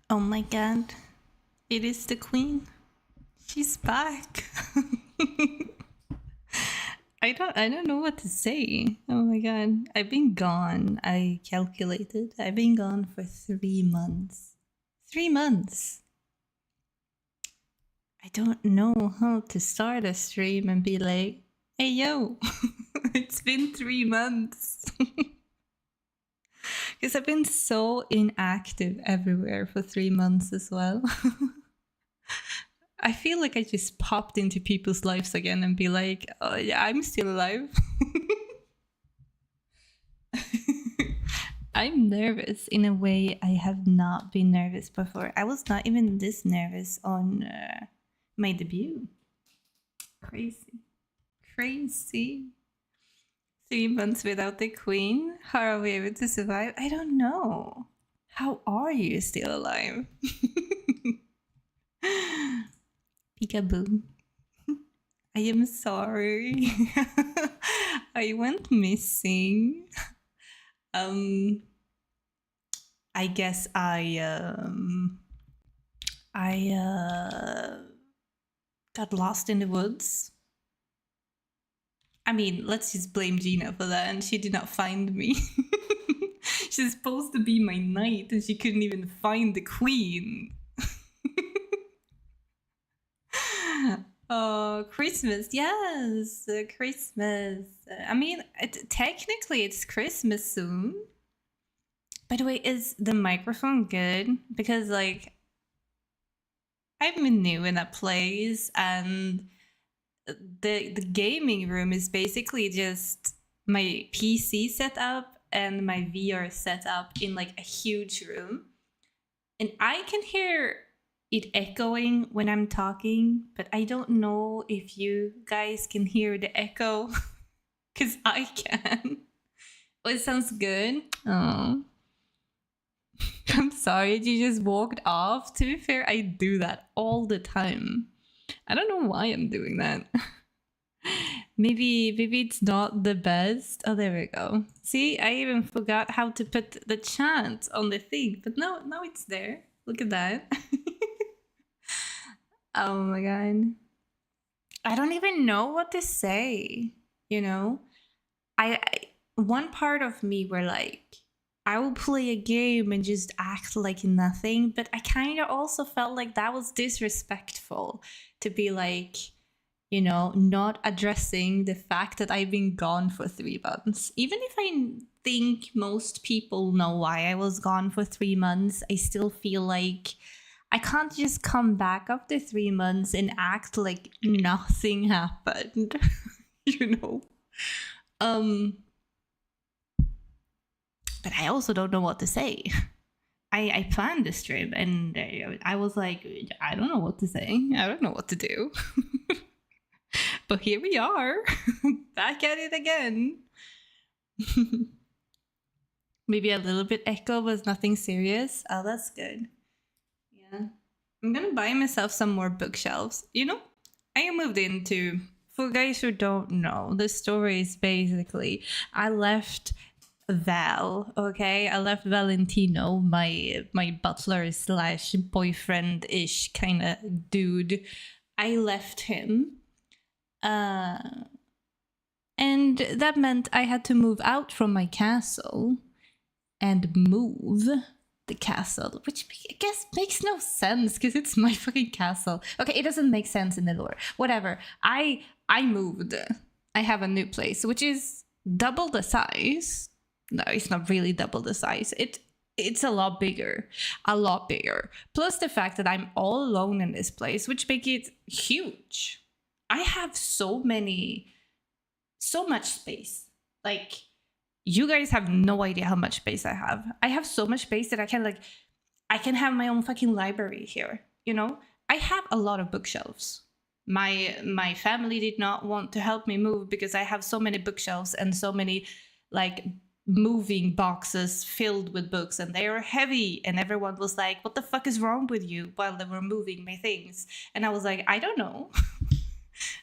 Oh my god. It is the queen. She's back. I don't know what to say. Oh my god. I've been gone. I calculated. I've been gone for 3 months. 3 months. I don't know how to start a stream and be like, hey yo, it's been 3 months. Because I've been so inactive everywhere for 3 months as well. I feel like I just popped into people's lives again and be like, oh yeah, I'm still alive. I'm nervous in a way I have not been nervous before. I was not even this nervous on my debut. Crazy. Crazy. 3 months without the queen? How are we able to survive? I don't know. How are you still alive? Peekaboo. I am sorry. I went missing. I guess I got lost in the woods. I mean, let's just blame Gina for that, and she did not find me. She's supposed to be my knight, and she couldn't even find the queen. Oh, Christmas, yes, Christmas. I mean, technically it's Christmas soon. By the way, is the microphone good? Because, like, I'm new in that place, and the gaming room is basically just my PC setup and my VR setup in, like, a huge room. And I can hear it echoing when I'm talking, but I don't know if you guys can hear the echo, because I can. Oh, it sounds good. Oh. I'm sorry, you just walked off. To be fair, I do that all the time. I don't know why I'm doing that. Maybe it's not the best. Oh, there we go. See, I even forgot how to put the chat on the thing, but now it's there. Look at that. Oh my god. I don't even know what to say, you know? I one part of me were like, I will play a game and just act like nothing, but I kind of also felt like that was disrespectful to be like, you know, not addressing the fact that I've been gone for 3 months. Even if I think most people know why I was gone for 3 months, I still feel like I can't just come back after 3 months and act like nothing happened, you know? But I also don't know what to say. I planned this trip and I was like, I don't know what to say. I don't know what to do. But here we are, back at it again. Maybe a little bit echo, but nothing serious. Oh, that's good. Yeah. I'm gonna buy myself some more bookshelves. You know, I moved into, for guys who don't know, the story is basically I left Val, okay? I left Valentino, my butler slash boyfriend-ish kind of dude. I left him. And that meant I had to move out from my castle and move the castle, which I guess makes no sense because it's my fucking castle. Okay, it doesn't make sense in the lore. Whatever. I moved. I have a new place, which is double the size. No, it's not really double the size. It's a lot bigger. A lot bigger. Plus the fact that I'm all alone in this place, which makes it huge. I have so much space. Like, you guys have no idea how much space I have. I have so much space that I can have my own fucking library here, you know? I have a lot of bookshelves. My family did not want to help me move because I have so many bookshelves and so many, like, moving boxes filled with books, and they are heavy, and everyone was like, what the fuck is wrong with you, while they were moving my things. And I was like, I don't know.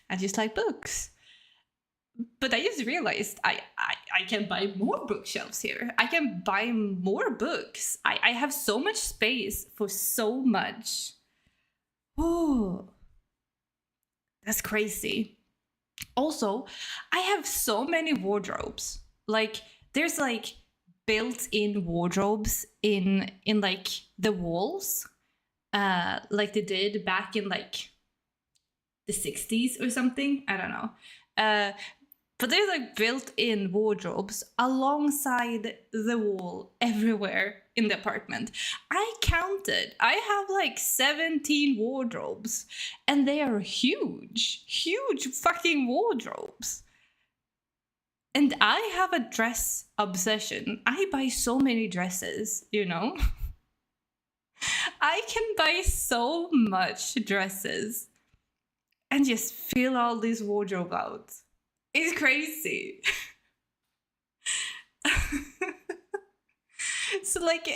I just like books. But I just realized I can buy more bookshelves here. I can buy more books. I have so much space for so much. Oh, that's crazy. Also, I have so many wardrobes. Like, there's like built-in wardrobes in like the walls, like they did back in like the 60s or something. I don't know. But there's like built-in wardrobes alongside the wall everywhere in the apartment. I counted. I have like 17 wardrobes, and they are huge fucking wardrobes. And I have a dress obsession. I buy so many dresses, you know? I can buy so much dresses and just fill all this wardrobe out. It's crazy. So like,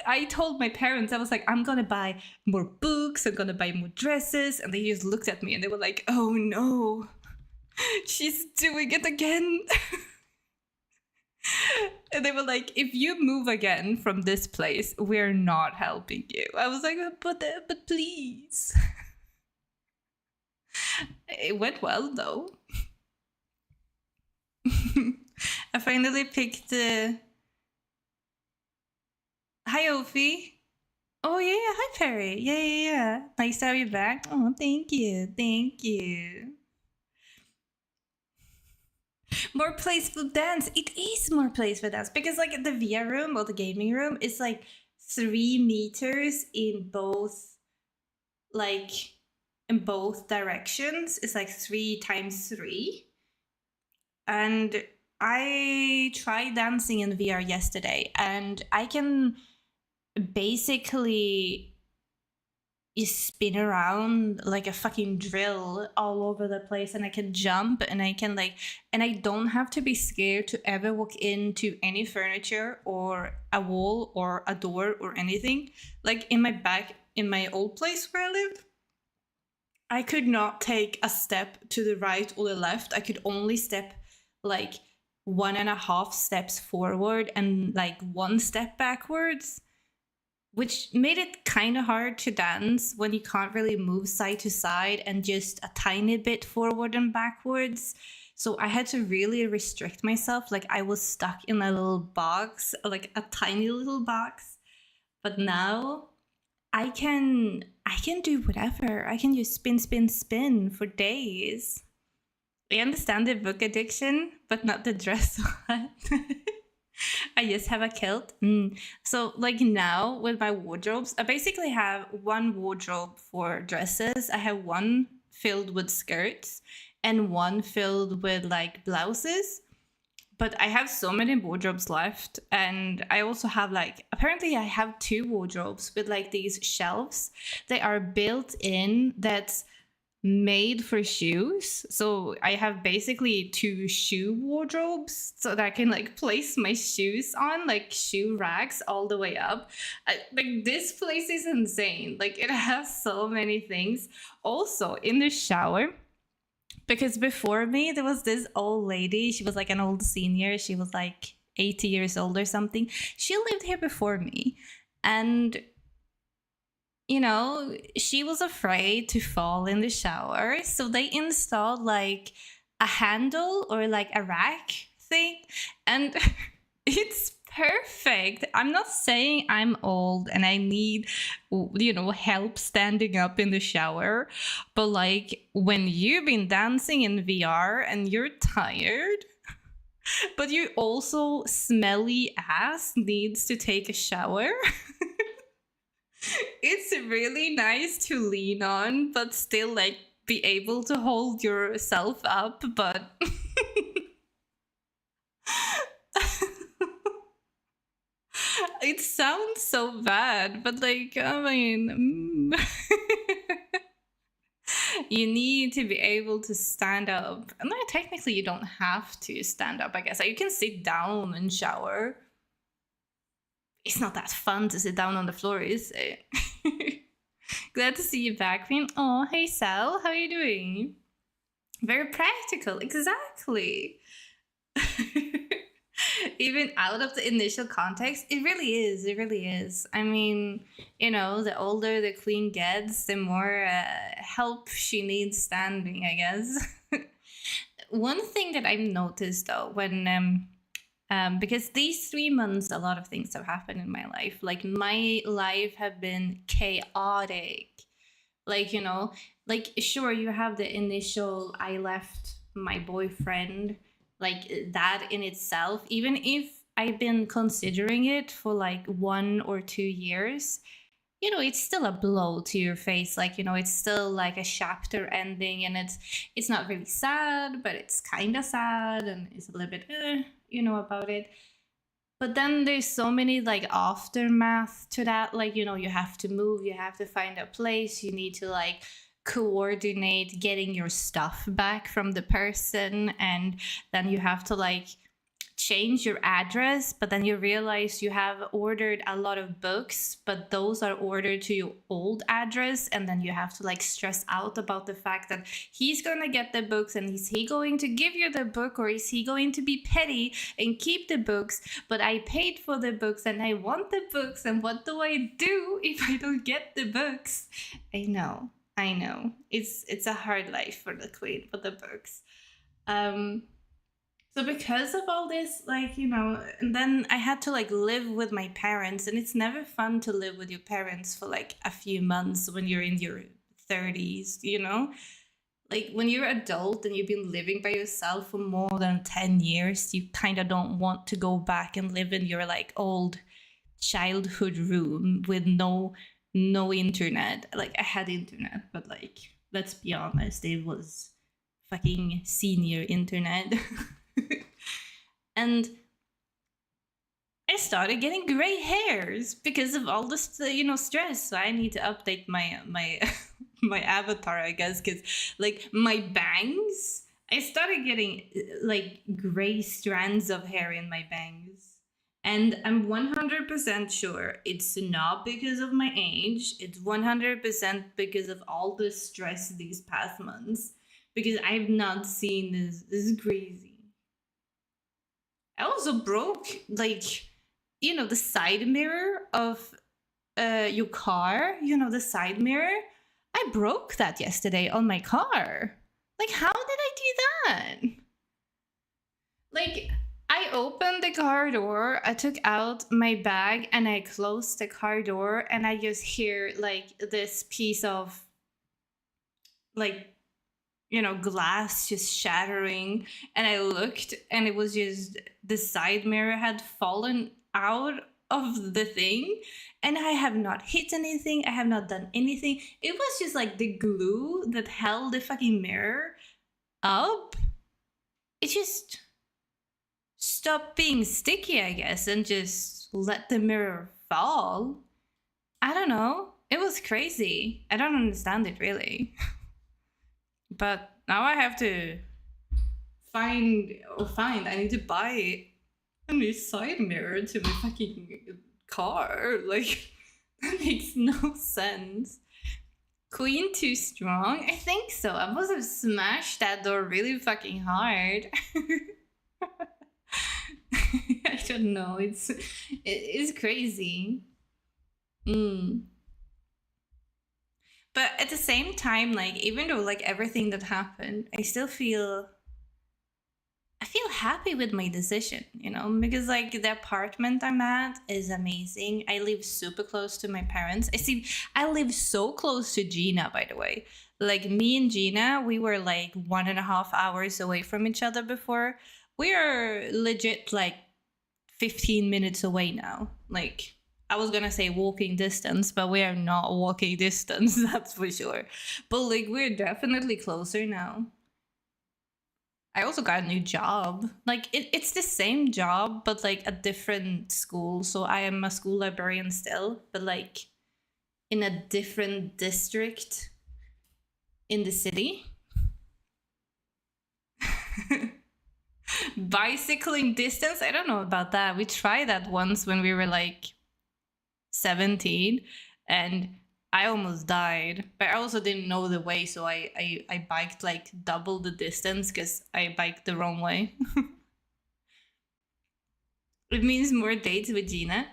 I told my parents, I was like, I'm gonna buy more books, I'm gonna buy more dresses. And they just looked at me and they were like, oh no, she's doing it again. And they were like, if you move again from this place, we're not helping you. I was like, but please. It went well though. I finally picked Hi, Ophi. Oh, yeah. Hi, Perry. Yeah. Nice to have you back. Oh, thank you. More place for dance. It is more place for dance. Because, like, the VR room or the gaming room is, like, 3 meters in both, like, in both directions. It's, like, 3 times 3. And I tried dancing in VR yesterday. And I can basically you spin around like a fucking drill all over the place, and I can jump, and I can like, and I don't have to be scared to ever walk into any furniture or a wall or a door or anything. Like in my old place where I lived, I could not take a step to the right or the left. I could only step like 1.5 steps forward and like 1 step backwards, which made it kind of hard to dance when you can't really move side to side and just a tiny bit forward and backwards. So I had to really restrict myself. Like I was stuck in a little box, like a tiny little box. But now I can do whatever. I can just spin for days. I understand the book addiction, but not the dress one. I just have a kilt. So like now with my wardrobes, I basically have 1 wardrobe for dresses. I have 1 filled with skirts and 1 filled with like blouses. But I have so many wardrobes left. And I also have like, apparently I have 2 wardrobes with like these shelves. They are built in, that's made for shoes. So I have basically 2 shoe wardrobes so that I can like place my shoes on, like shoe racks all the way up. Like this place is insane. Like it has so many things. Also in the shower, because before me there was this old lady. She was like an old senior. She was like 80 years old or something. She lived here before me, and you know, she was afraid to fall in the shower. So they installed like a handle or like a rack thing. And it's perfect. I'm not saying I'm old and I need, you know, help standing up in the shower. But like when you've been dancing in VR and you're tired, but you also smelly ass needs to take a shower. It's really nice to lean on, but still like be able to hold yourself up, but it sounds so bad, but like, I mean, you need to be able to stand up. And like, technically you don't have to stand up, I guess. Like, you can sit down and shower. It's not that fun to sit down on the floor, is it? Glad to see you back, Queen. Oh, hey Sal, how are you doing? Very practical, exactly. even out of the initial context, it really is. It really is. I mean, you know, the older the queen gets, the more help she needs standing, I guess. One thing that I've noticed though, when because these 3 months, a lot of things have happened in my life. Like my life have been chaotic. Like, you know, like sure, you have the initial I left my boyfriend, like that in itself, even if I've been considering it for like 1 or 2 years, you know, it's still a blow to your face. Like, you know, it's still like a chapter ending, and it's not really sad, but it's kind of sad, and it's a little bit you know, about it. But then there's so many like aftermath to that. Like, you know, you have to move, you have to find a place, you need to like coordinate getting your stuff back from the person, and then you have to like change your address, but then you realize you have ordered a lot of books, but those are ordered to your old address, and then you have to like stress out about the fact that he's gonna get the books, and is he going to give you the book, or is he going to be petty and keep the books? But I paid for the books and I want the books, and what do I do if I don't get the books? I know it's a hard life for the queen for the books. So because of all this, like, you know, and then I had to like live with my parents, and it's never fun to live with your parents for like a few months when you're in your 30s, you know? Like when you're adult and you've been living by yourself for more than 10 years, you kind of don't want to go back and live in your like old childhood room with no internet. Like I had internet, but like, let's be honest, it was fucking senior internet. And I started getting gray hairs because of all this, you know, stress. So I need to update my my avatar, I guess, because like my bangs, I started getting like gray strands of hair in my bangs, and I'm 100% sure it's not because of my age. It's 100% because of all the stress these past months, because I've not seen this crazy. I also broke, like, you know, the side mirror of your car, you know, the side mirror. I broke that yesterday on my car. Like, how did I do that? Like, I opened the car door, I took out my bag, and I closed the car door, and I just hear, like, this piece of, like, you know, glass just shattering, and I looked, and it was just the side mirror had fallen out of the thing, and I have not hit anything, I have not done anything. It was just like the glue that held the fucking mirror up, it just stopped being sticky, I guess, and just let the mirror fall. I don't know, it was crazy. I don't understand it really. But now I have to I need to buy a new side mirror to my fucking car. Like, that makes no sense. Queen too strong? I think so. I must have smashed that door really fucking hard. I don't know. It's crazy. But at the same time, like, even though like everything that happened, I feel happy with my decision, you know, because like the apartment I'm at is amazing. I live super close to my parents. I live so close to Gina, by the way. Like me and Gina, we were like 1.5 hours away from each other before. We are legit like 15 minutes away now. Like, I was gonna say walking distance, but we are not walking distance, that's for sure. But like, we're definitely closer now. I also got a new job. Like, it's the same job, but like a different school. So I am a school librarian still, but like in a different district in the city. Bicycling distance? I don't know about that. We tried that once when we were like 17, and I almost died, but I also didn't know the way, so I biked like double the distance because I biked the wrong way. It means more dates with Gina.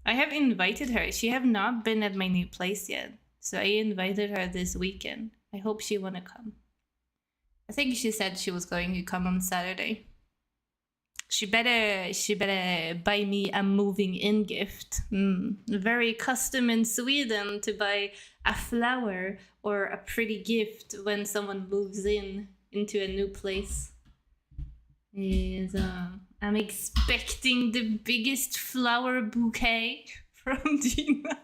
I have invited her. She have not been at my new place yet. So I invited her this weekend. I hope she wanna come. I think she said she was going to come on Saturday. She better buy me a moving in gift. Very custom in Sweden to buy a flower or a pretty gift when someone moves into a new place. Yes, I'm expecting the biggest flower bouquet from Gina.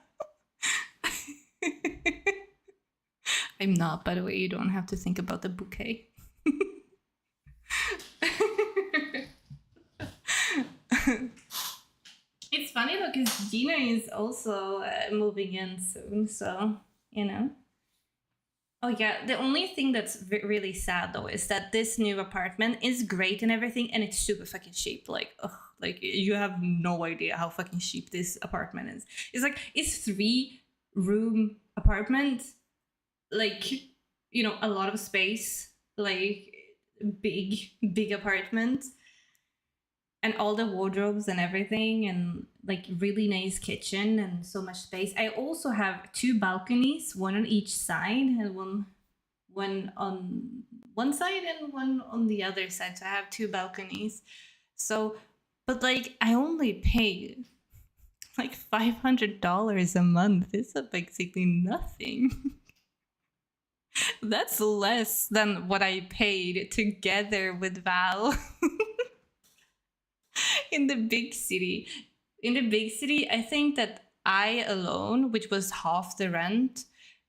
I'm not, by the way. You don't have to think about the bouquet. It's funny though, because Gina is also moving in soon, so you know. Oh yeah, the only thing that's really sad though is that this new apartment is great and everything, and it's super fucking cheap. Like, like you have no idea how fucking cheap this apartment is. It's 3-room apartment, like, you know, a lot of space, like big apartment, and all the wardrobes and everything, and like really nice kitchen and so much space. I also have 2 balconies, one on each side, and one on one side and one on the other side. So I have 2 balconies. So, but like I only pay like $500 a month. It's basically nothing. That's less than what I paid together with Val. In the big city. In the big city, I think that I alone, which was half the rent,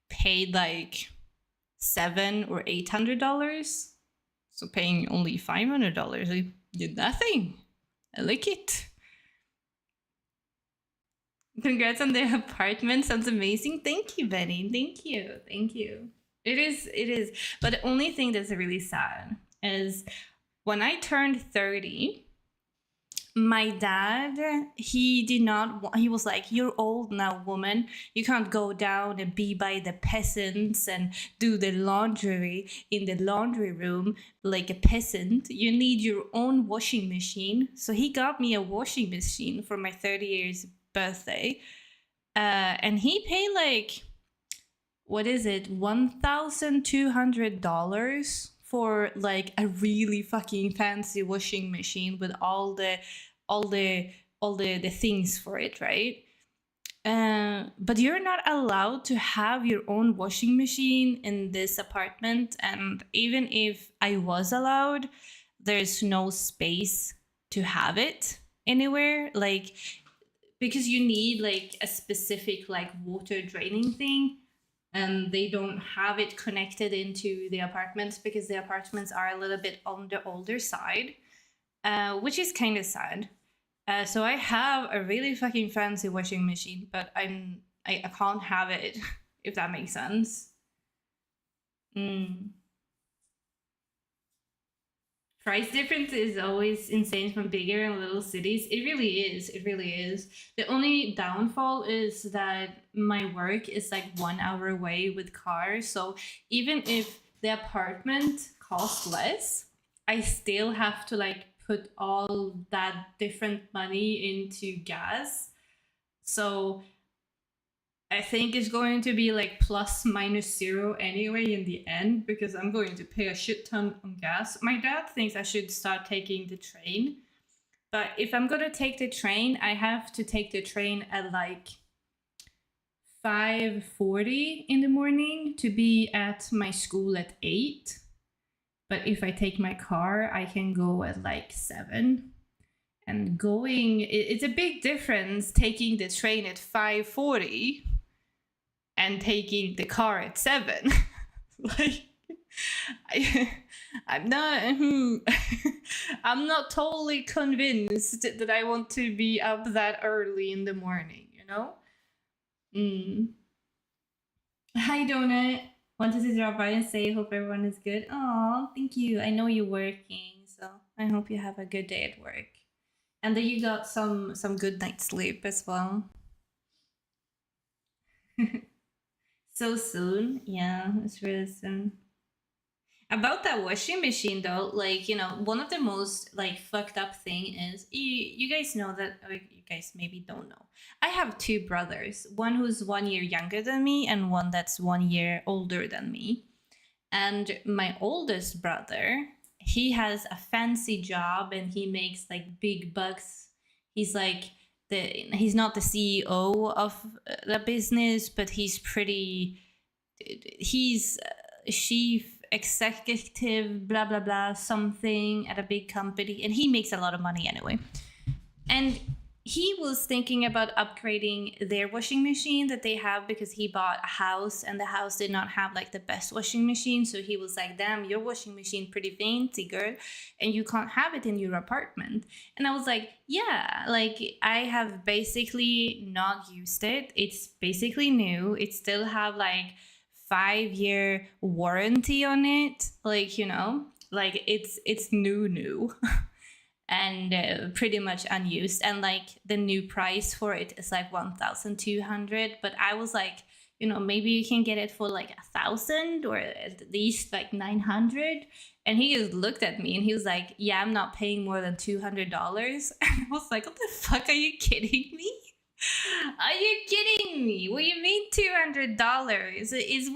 paid like $700 or $800. So paying only $500, I did nothing. I like it. Congrats on the apartment. Sounds amazing. Thank you, Benny. Thank you. Thank you. It is. But the only thing that's really sad is when I turned 30, my dad, he was like, you're old now, woman. You can't go down and be by the peasants and do the laundry in the laundry room like a peasant. You need your own washing machine. So he got me a washing machine for my 30 years birthday. And he paid like, what is it, $1,200 for like a really fucking fancy washing machine with all the things for it, right? But you're not allowed to have your own washing machine in this apartment, and even if I was allowed, there's no space to have it anywhere, like, because you need like a specific like water draining thing, and they don't have it connected into the apartments because the apartments are a little bit on the older side, which is kind of sad. So I have a really fucking fancy washing machine, but I can't have it, if that makes sense. Price difference is always insane from bigger and little cities. It really is. It really is. The only downfall is that my work is like 1 hour away with cars. So even if the apartment costs less, I still have to like put all that different money into gas. So I think it's going to be like plus minus zero anyway in the end, because I'm going to pay a shit ton on gas. My dad thinks I should start taking the train. But if I'm going to take the train, I have to take the train at like 5:40 in the morning to be at my school at 8. But if I take my car, I can go at like 7. And it's a big difference taking the train at 5:40 and taking the car at 7. Like, I'm not totally convinced that I want to be up that early in the morning, you know? Hi, Donut. Wanted to drop by and say hope everyone is good. Oh, thank you. I know you're working, so I hope you have a good day at work. And that you got some good night's sleep as well. So soon? Yeah, it's really soon. About that washing machine though, like, you know, one of the most like fucked up thing is you guys know that, or you guys maybe don't know. I have two brothers, one who's 1 year younger than me and one that's 1 year older than me. And my oldest brother, he has a fancy job and he makes like big bucks. He's like he's not the CEO of the business, but he's chief executive, blah blah blah, something at a big company, and he makes a lot of money anyway. And he was thinking about upgrading their washing machine that they have because he bought a house and the house did not have like the best washing machine. So he was like, damn, your washing machine pretty fancy, girl, and you can't have it in your apartment. And I was like, yeah, like I have basically not used it. It's basically new. It still have like 5-year warranty on it, like, you know, like it's new and pretty much unused, and like the new price for it is like 1,200, but I was like, you know, maybe you can get it for like 1,000 or at least like 900. And he just looked at me and he was like, yeah, I'm not paying more than $200. And I was like, what the fuck, are you kidding me? Are you kidding me? What do you mean $200? It's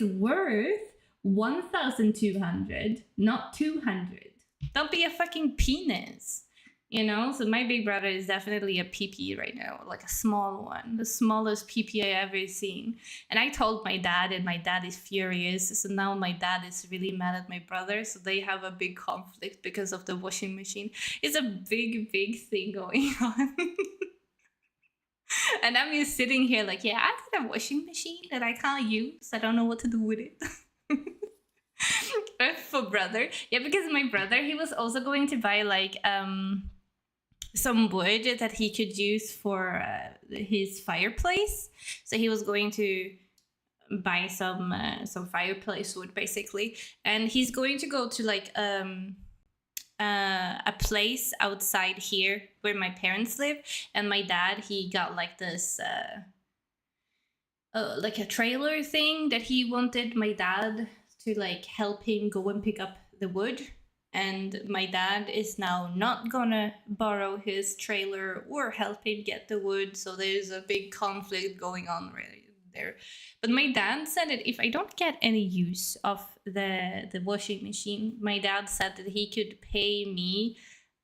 worth 1,200, not 200. Don't be a fucking penis, you know? So my big brother is definitely a PP right now, like a small one, the smallest PP I ever seen. And I told my dad, and my dad is furious. So now my dad is really mad at my brother. So they have a big conflict because of the washing machine. It's a big thing going on. And I'm just sitting here like, yeah, I got a washing machine that I can't use. I don't know what to do with it. For brother, yeah, because my brother, he was also going to buy like some wood that he could use for his fireplace. So he was going to buy some fireplace wood basically, and he's going to go to like a place outside here where my parents live, and my dad, he got like this like a trailer thing that he wanted my dad to like help him go and pick up the wood. And my dad is now not gonna borrow his trailer or help him get the wood, so there's a big conflict going on right there. But my dad said that if I don't get any use of the washing machine, my dad said that he could pay me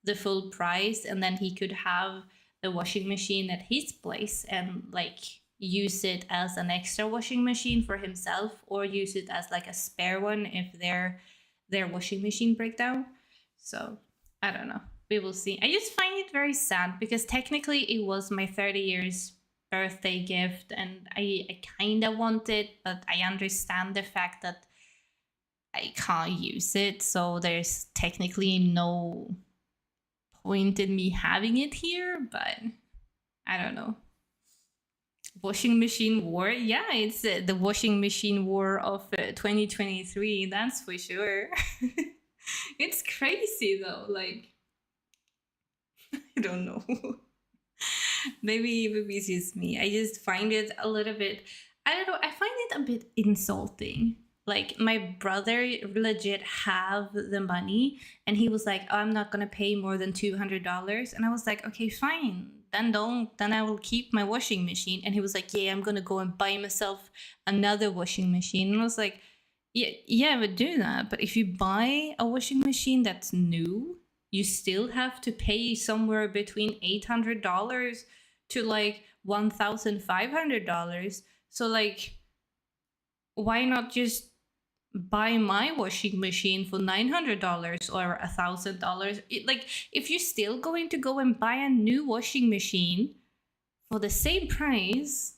the full price and then he could have the washing machine at his place and like use it as an extra washing machine for himself, or use it as like a spare one if their washing machine break down. So I don't know, we will see. I just find it very sad because technically it was my 30 years birthday gift and I kind of want it, but I understand the fact that I can't use it, so there's technically no point in me having it here. But I don't know. Washing machine war, yeah, it's the washing machine war of 2023, that's for sure. It's crazy though, like I don't know. maybe it's just me. I just find it a little bit, I don't know, I find it a bit insulting. Like my brother legit have the money and he was like, oh, I'm not gonna pay more than $200. And I was like, okay, fine, then I will keep my washing machine. And he was like, yeah, I'm gonna go and buy myself another washing machine. And I was like, yeah, I would do that, but if you buy a washing machine that's new, you still have to pay somewhere between $800 to like $1,500. So like, why not just buy my washing machine for $900 or $1,000? Like, if you're still going to go and buy a new washing machine for the same price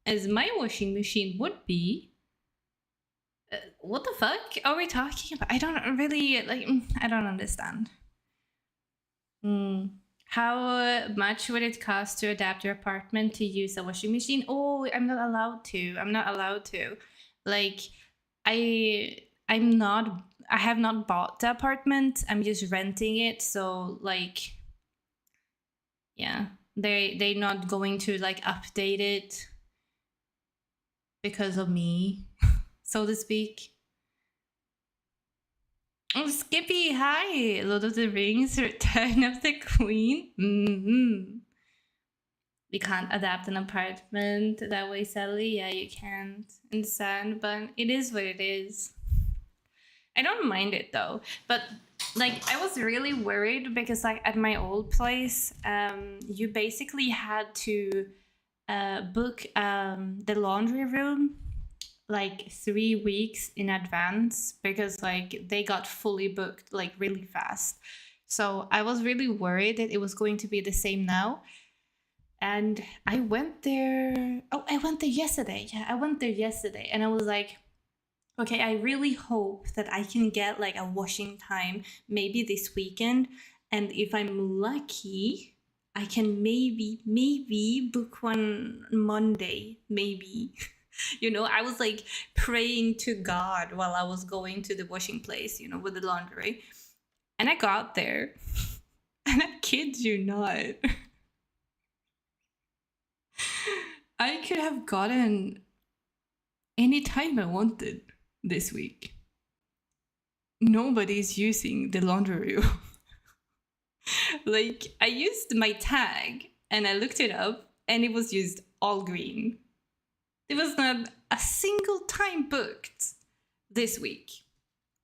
as my washing machine would be, what the fuck are we talking about? I don't really like. I don't understand. How much would it cost to adapt your apartment to use a washing machine? Oh, I'm not allowed to. Like, I have not bought the apartment. I'm just renting it. So like, yeah, they're not going to like update it because of me, so to speak. Oh, Skippy, hi! Lord of the Rings, Return of the Queen. We can't adapt an apartment that way, Sally. Yeah, you can't. Understand, but it is what it is. I don't mind it though, but like I was really worried because like at my old place, you basically had to book the laundry room like 3 weeks in advance because like they got fully booked like really fast. So I was really worried that it was going to be the same now. And I went there. Oh, I went there yesterday. Yeah, I went there yesterday, and I was like, okay, I really hope that I can get like a washing time maybe this weekend. And if I'm lucky, I can maybe book one Monday, maybe. You know, I was like praying to God while I was going to the washing place, you know, with the laundry. And I got there, and I kid you not, I could have gotten any time I wanted this week. Nobody's using the laundry room. Like, I used my tag and I looked it up and it was used all green. There was not a single time booked this week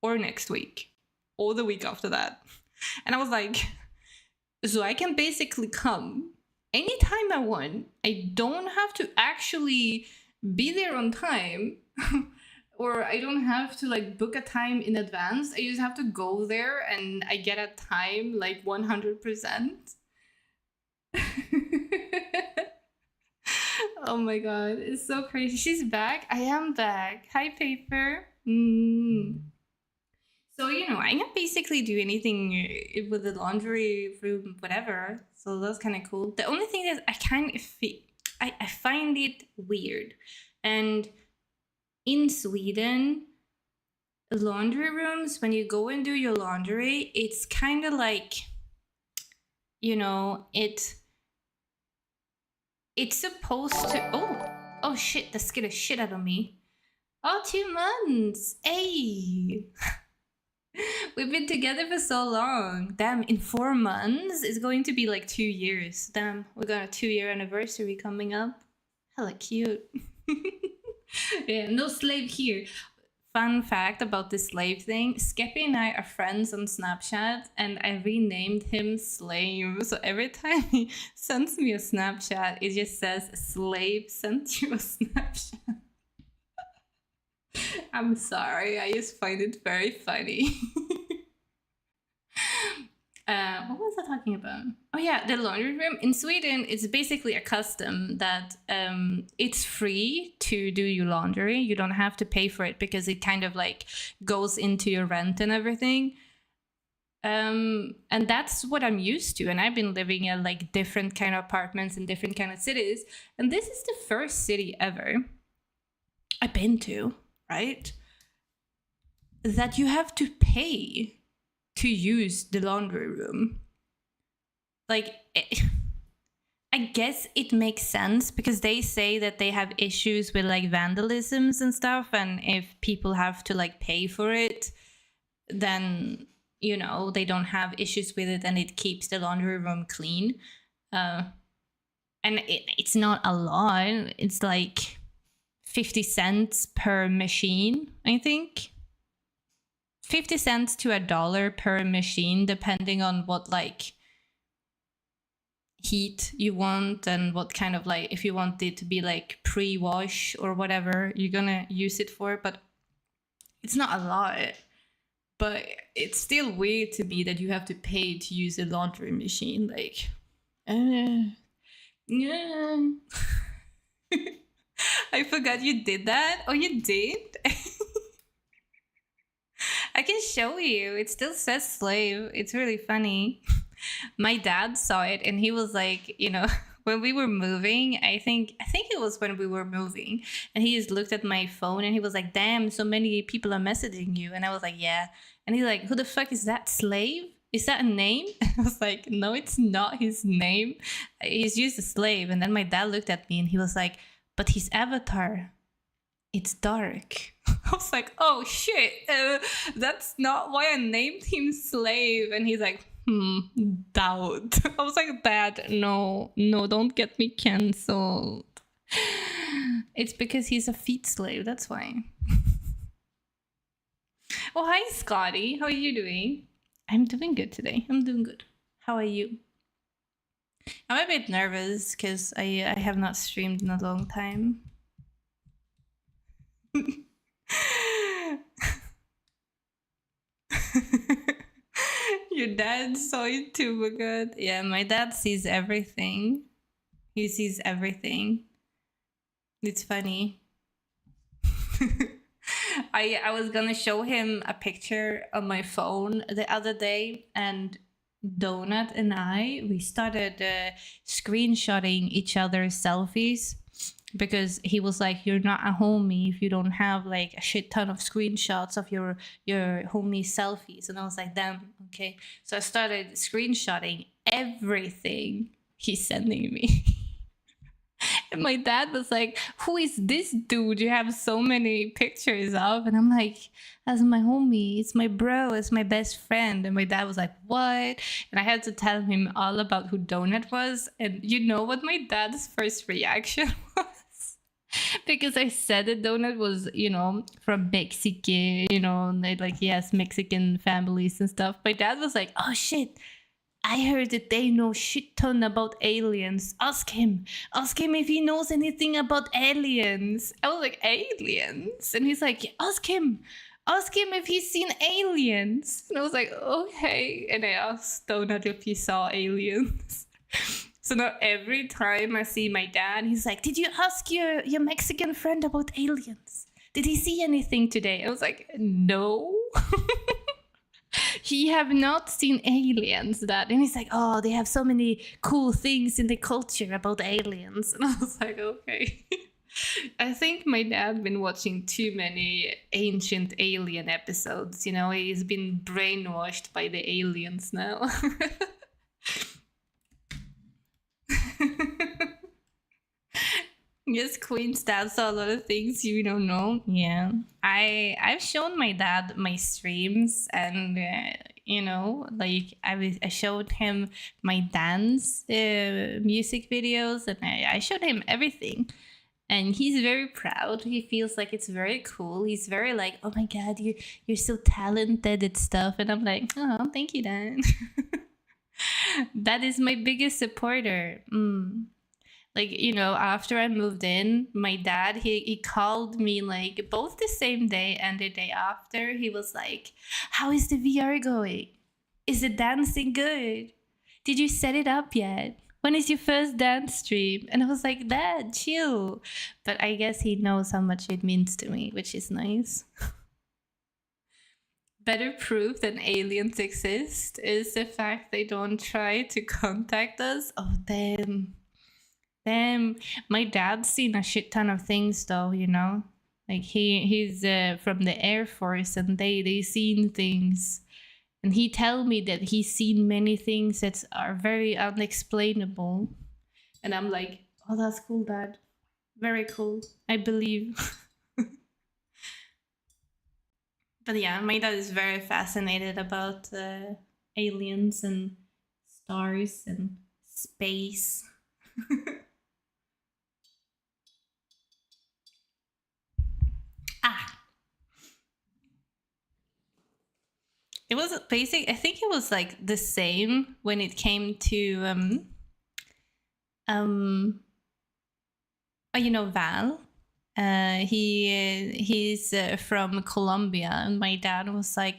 or next week or the week after that. And I was like, so I can basically come anytime I want. I don't have to actually be there on time. Or I don't have to like book a time in advance. I just have to go there and I get a time like 100%. Oh my god, it's so crazy. She's back. I am back. Hi, Paper. So, you know, I can basically do anything with the laundry room, whatever. So that's kind of cool. The only thing is I find it weird. And in Sweden, laundry rooms, when you go and do your laundry, it's kind of like, you know, it's supposed to. Oh shit! That scared the shit out of me. Oh, 2 months. Hey, we've been together for so long. Damn, in 4 months, it's going to be like 2 years. Damn, we got a 2-year anniversary coming up. Hella cute. Yeah, no slave here. Fun fact about this slave thing, Skeppy and I are friends on Snapchat, and I renamed him Slave. So every time he sends me a Snapchat, it just says, Slave sent you a Snapchat. I'm sorry, I just find it very funny. What was I talking about? Oh yeah, the laundry room. In Sweden, it's basically a custom that it's free to do your laundry. You don't have to pay for it because it kind of like goes into your rent and everything. And that's what I'm used to. And I've been living in like different kind of apartments in different kind of cities. And this is the first city ever I've been to, right? That you have to pay to use the laundry room. Like, I guess it makes sense because they say that they have issues with like vandalisms and stuff, and if people have to like pay for it, then, you know, they don't have issues with it and it keeps the laundry room clean. And it's not a lot. It's like 50 cents per machine, I think. 50 cents to $1 per machine, depending on what like heat you want and what kind of like, if you want it to be like pre-wash or whatever you're gonna use it for. But it's not a lot. But it's still weird to me that you have to pay to use a laundry machine. Like, yeah. I forgot you did that. Oh, you did? I can show you. It still says slave. It's really funny. My dad saw it and he was like, you know, when we were moving, I think it was when we were moving, and he just looked at my phone and he was like, damn, so many people are messaging you. And I was like, yeah. And he's like, who the fuck is that? Slave? Is that a name? I was like, no, it's not his name. He's just a slave. And then my dad looked at me and he was like, but his avatar it's dark. I was like, oh shit, that's not why I named him Slave. And he's like, doubt. I was like, Dad, no, don't get me cancelled. It's because he's a feet slave, that's why. Oh, hi, Scotty. How are you doing? I'm doing good today. I'm doing good. How are you? I'm a bit nervous because I have not streamed in a long time. Your dad saw it too, but good. Yeah, my dad sees everything. He sees everything. It's funny. I was gonna show him a picture on my phone the other day, and Donut and we started screenshotting each other's selfies because he was like, you're not a homie if you don't have like a shit ton of screenshots of your homie selfies. And I was like, damn, okay. So I started screenshotting everything he's sending me. And my dad was like, who is this dude you have so many pictures of? And I'm like, that's my homie. It's my bro. It's my best friend. And my dad was like, what? And I had to tell him all about who Donut was. And you know what my dad's first reaction was? Because I said that Donut was, you know, from Mexico, you know, and like, yes, Mexican families and stuff. My dad was like, oh shit, I heard that they know shit ton about aliens. Ask him if he knows anything about aliens. I was like, aliens? And he's like, ask him if he's seen aliens. And I was like, okay. And I asked Donut if he saw aliens. So now every time I see my dad, he's like, did you ask your Mexican friend about aliens? Did he see anything today? I was like, no. He have not seen aliens, Dad. And he's like, oh, they have so many cool things in the culture about aliens. And I was like, okay. I think my dad been watching too many ancient alien episodes. You know, he's been brainwashed by the aliens now. Yes, Queen Stab saw a lot of things you don't know. Yeah, I've shown my dad my streams, and you know, like I showed him my dance music videos, and I showed him everything, and he's very proud. He feels like it's very cool. He's very like, oh my god, you're so talented and stuff, and I'm like, oh, thank you, Dad. That is my biggest supporter. Like, you know, after I moved in, my dad, he called me like both the same day and the day after. He was like, how is the VR going? Is the dancing good? Did you set it up yet? When is your first dance stream? And I was like, Dad, chill. But I guess he knows how much it means to me, which is nice. Better proof that aliens exist is the fact they don't try to contact us. Oh, damn. My dad's seen a shit ton of things though, you know, like he's from the Air Force, and they seen things, and he tell me that he's seen many things that are very unexplainable, and I'm like, oh, that's cool, Dad, very cool, I believe. But yeah, my dad is very fascinated about aliens and stars and space. It was basic. I think it was like the same when it came to you know, Val. He's from Colombia, and my dad was like,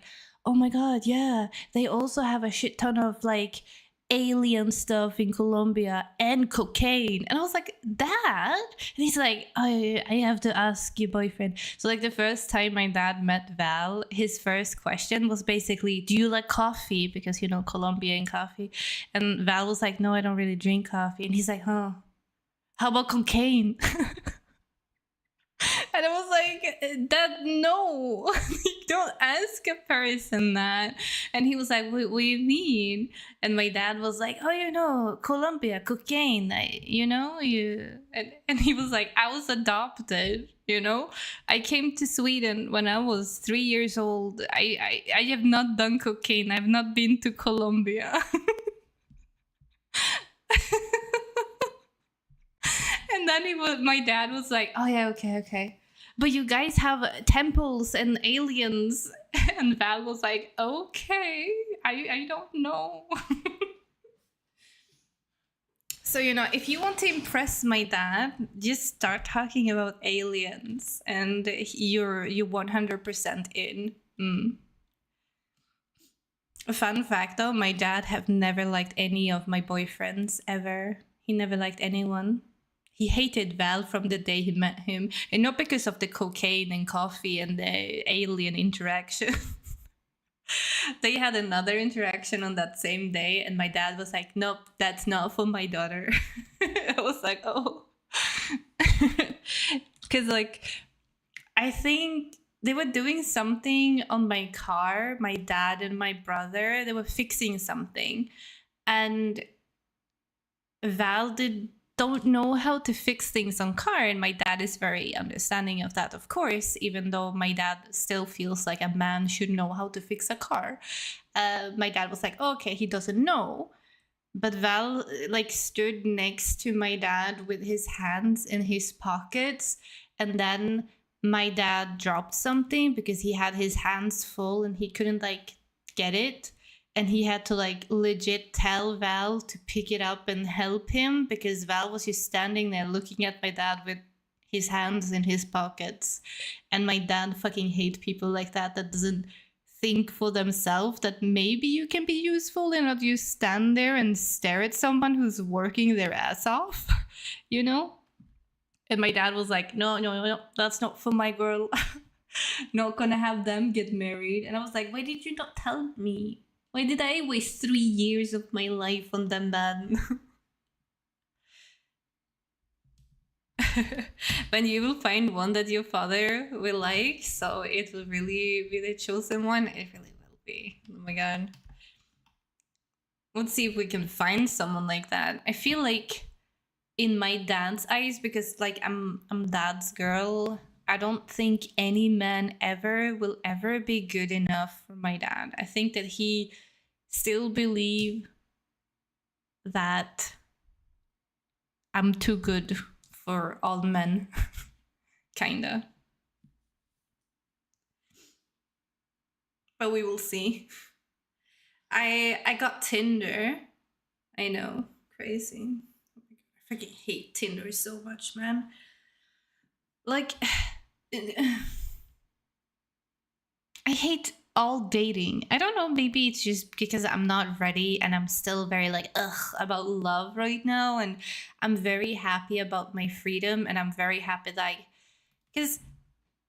oh my god, yeah, they also have a shit ton of like alien stuff in Colombia and cocaine. And I was like, Dad? And he's like, I have to ask your boyfriend. So like the first time my dad met Val, his first question was basically, do you like coffee? Because, you know, Colombian coffee. And Val was like, no, I don't really drink coffee. And he's like, huh, how about cocaine? And I was like, Dad, no, you don't ask a person that. And he was like, what do you mean? And my dad was like, oh, you know, Colombia, cocaine, you know, and he was like, I was adopted, you know. I came to Sweden when I was 3 years old. I have not done cocaine. I've not been to Colombia. And then my dad was like, oh yeah, okay. But you guys have temples and aliens. And Val was like, okay, I don't know. So, you know, if you want to impress my dad, just start talking about aliens and you're 100% in. A fun fact though, my dad have never liked any of my boyfriends ever. He never liked anyone. He hated Val from the day he met him, and not because of the cocaine and coffee and the alien interaction. They had another interaction on that same day, and my dad was like, nope, that's not for my daughter. I was like, oh. Because, like, I think they were doing something on my car, my dad and my brother. They were fixing something. And Val don't know how to fix things on car, and my dad is very understanding of that, of course, even though my dad still feels like a man should know how to fix a car. My dad was like, oh, okay, he doesn't know. But Val like stood next to my dad with his hands in his pockets, and then my dad dropped something because he had his hands full and he couldn't like get it. And he had to like legit tell Val to pick it up and help him, because Val was just standing there looking at my dad with his hands in his pockets. And my dad fucking hates people like that doesn't think for themselves that maybe you can be useful and not just stand there and stare at someone who's working their ass off, you know? And my dad was like, no, that's not for my girl. Not gonna have them get married. And I was like, why did you not tell me? Why did I waste 3 years of my life on them, man? But you will find one that your father will like, so it will really be the chosen one. It really will be. Oh my god. Let's see if we can find someone like that. I feel like in my dad's eyes, because like I'm dad's girl, I don't think any man will ever be good enough for my dad. I think that he still believe that I'm too good for all men. Kinda. But we will see. I got Tinder. I know, crazy. I freaking hate Tinder so much, man. Like, I hate all dating. I don't know, maybe it's just because I'm not ready and I'm still very like about love right now, and I'm very happy about my freedom, and I'm very happy that because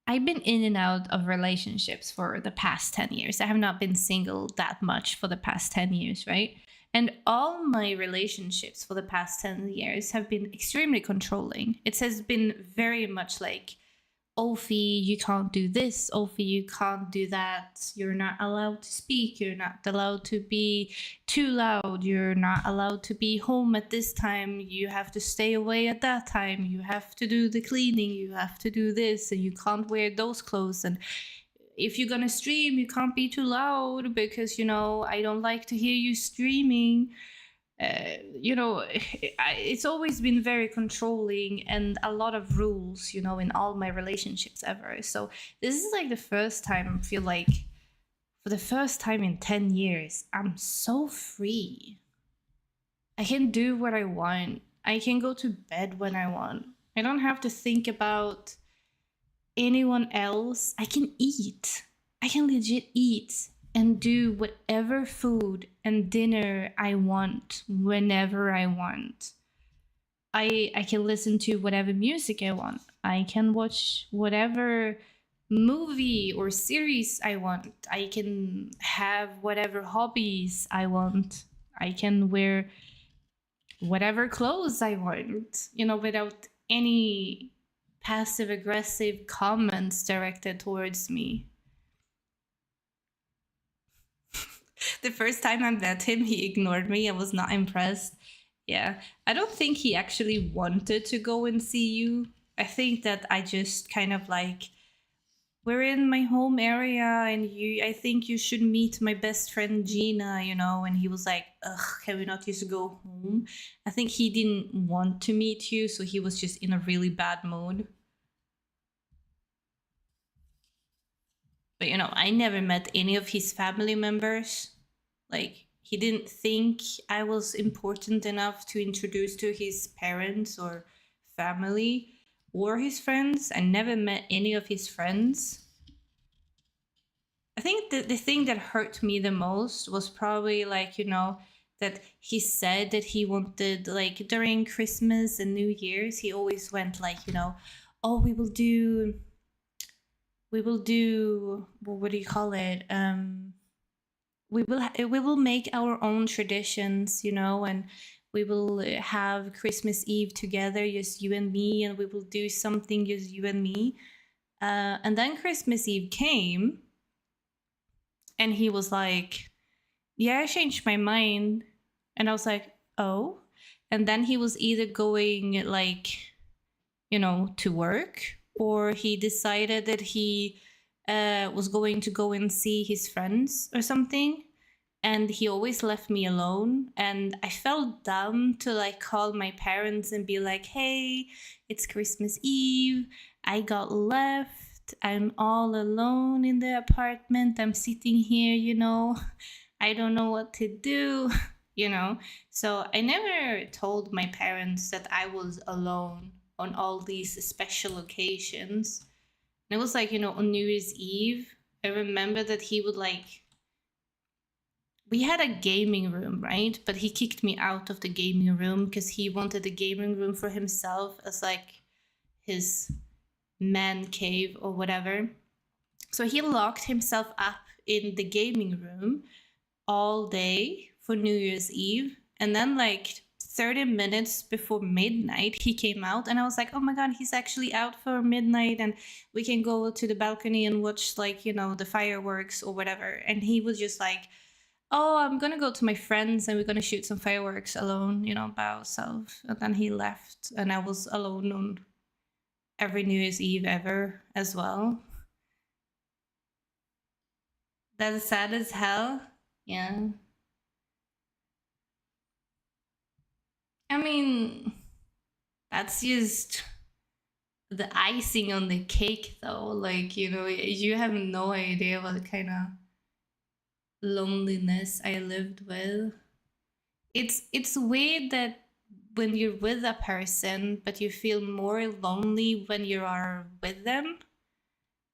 I've been in and out of relationships for the past 10 years. I have not been single that much for the past 10 years, right? And all my relationships for the past 10 years have been extremely controlling. It has been very much like, Ophi, you can't do this. Ophi, you can't do that. You're not allowed to speak. You're not allowed to be too loud. You're not allowed to be home at this time. You have to stay away at that time. You have to do the cleaning. You have to do this, and you can't wear those clothes. And if you're gonna stream, you can't be too loud because, you know, I don't like to hear you streaming. You know, it's always been very controlling and a lot of rules, you know, in all my relationships ever. So this is like the first time I feel like, for the first time in 10 years, I'm so free. I can do what I want. I can go to bed when I want. I don't have to think about anyone else. I can eat. I can legit eat and do whatever food and dinner I want whenever I want. I can listen to whatever music I want. I can watch whatever movie or series I want. I can have whatever hobbies I want. I can wear whatever clothes I want, you know, without any passive aggressive comments directed towards me. The first time I met him, he ignored me. I was not impressed. Yeah, I don't think he actually wanted to go and see you. I think that I just kind of like, we're in my home area and I think you should meet my best friend Gina, you know. And he was like, ugh, can we not just go home? I think he didn't want to meet you, so he was just in a really bad mood. But you know, I never met any of his family members. Like, he didn't think I was important enough to introduce to his parents or family or his friends. I never met any of his friends. I think the thing that hurt me the most was probably like, you know, that he said that he wanted, like, during Christmas and New Year's, he always went like, you know, oh, we will do, what do you call it? We will make our own traditions, you know, and we will have Christmas Eve together, just you and me, and we will do something just you and me. And then Christmas Eve came, and he was like, yeah, I changed my mind. And I was like, oh. And then he was either going, like, you know, to work, or he decided that he was going to go and see his friends or something. And he always left me alone. And I felt dumb to like call my parents and be like, hey, it's Christmas Eve. I got left. I'm all alone in the apartment. I'm sitting here, you know. I don't know what to do, you know. So I never told my parents that I was alone on all these special occasions. And it was like, you know, on New Year's Eve, I remember that he would like, we had a gaming room, right? But he kicked me out of the gaming room because he wanted the gaming room for himself as like his man cave or whatever. So he locked himself up in the gaming room all day for New Year's Eve. And then like 30 minutes before midnight, he came out, and I was like, oh my God, he's actually out for midnight, and we can go to the balcony and watch, like, you know, the fireworks or whatever. And he was just like, oh, I'm gonna go to my friends and we're gonna shoot some fireworks alone, you know, by ourselves. And then he left, and I was alone on every New Year's Eve ever as well. That's sad as hell. Yeah. I mean, that's just the icing on the cake, though. Like, you know, you have no idea what kind of loneliness I lived with. It's weird that when you're with a person, but you feel more lonely when you are with them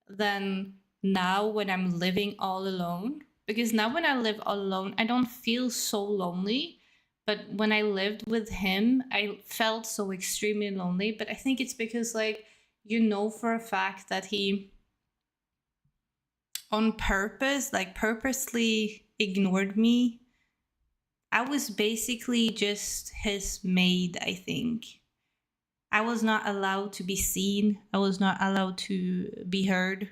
than now when I'm living all alone. Because now when I live all alone, I don't feel so lonely. But when I lived with him, I felt so extremely lonely. But I think it's because, like, you know for a fact that he, on purpose, like purposely ignored me. I was basically just his maid, I think. I was not allowed to be seen. I was not allowed to be heard.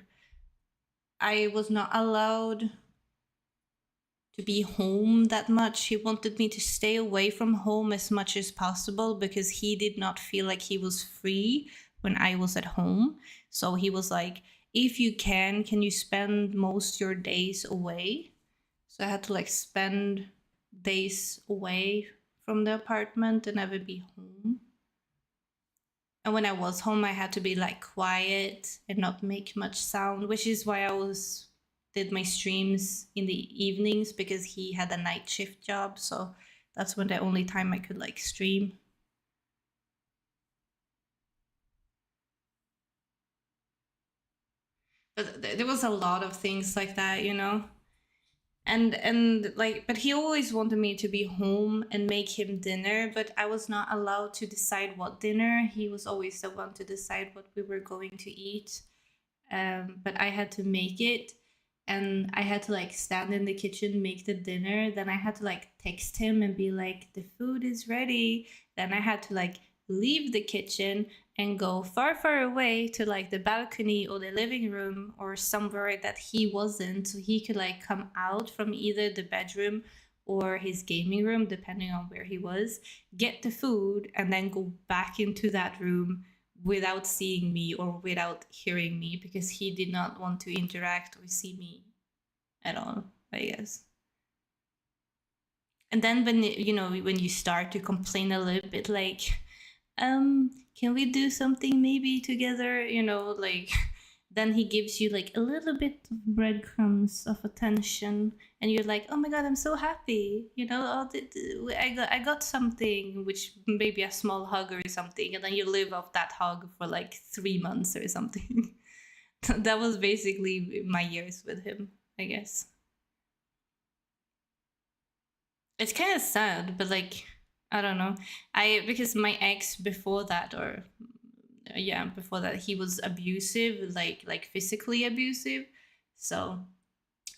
I was not allowed to be home that much. He wanted me to stay away from home as much as possible because he did not feel like he was free when I was at home. So he was like, if you can you spend most your days away? So I had to like spend days away from the apartment and never be home. And when I was home, I had to be like quiet and not make much sound, which is why I did my streams in the evenings, because he had a night shift job. So that's when the only time I could like stream. But there was a lot of things like that, you know. And like, but he always wanted me to be home and make him dinner, but I was not allowed to decide what dinner. He was always the one to decide what we were going to eat. But I had to make it, and I had to like stand in the kitchen, make the dinner. Then I had to like text him and be like, the food is ready. Then I had to like leave the kitchen and go far, far away to like the balcony or the living room or somewhere that he wasn't, so he could like come out from either the bedroom or his gaming room, depending on where he was, get the food, and then go back into that room without seeing me or without hearing me, because he did not want to interact or see me at all, I guess. And then when when you start to complain a little bit, like, can we do something maybe together, like, then he gives you like a little bit of breadcrumbs of attention, and you're like, oh my god, I'm so happy, oh, I got something, which maybe a small hug or something, and then you live off that hug for like 3 months or something. That was basically my years with him, I guess. It's kind of sad, but like, I don't know. Because my ex before that, or yeah, before that, he was abusive, like physically abusive. So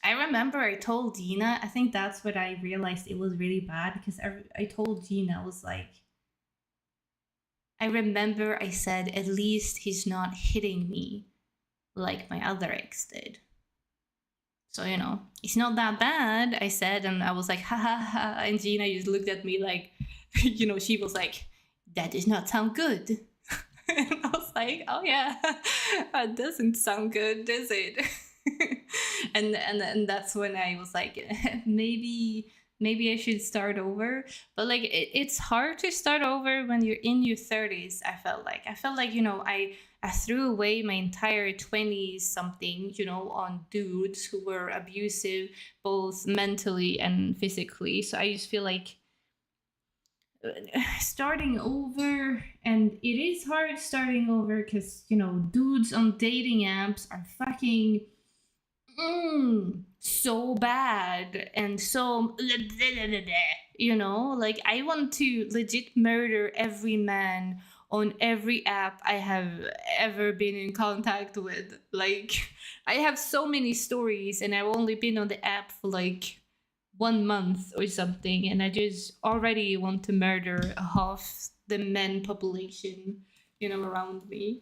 I remember I told Gina, I think that's when I realized it was really bad, because I told Gina, I was like, I remember I said, at least he's not hitting me like my other ex did. So, it's not that bad, I said, and I was like, ha ha ha. And Gina just looked at me like, she was like, that does not sound good. And I was like, oh yeah, that doesn't sound good, does it? and that's when I was like, maybe I should start over. But like, it's hard to start over when you're in your 30s. I felt like, I threw away my entire 20s something, on dudes who were abusive, both mentally and physically. So I just feel like starting over, and it is hard starting over, because, dudes on dating apps are fucking so bad and so, like, I want to legit murder every man on every app I have ever been in contact with. Like, I have so many stories, and I've only been on the app for like 1 month or something, and I just already want to murder half the men population, around me.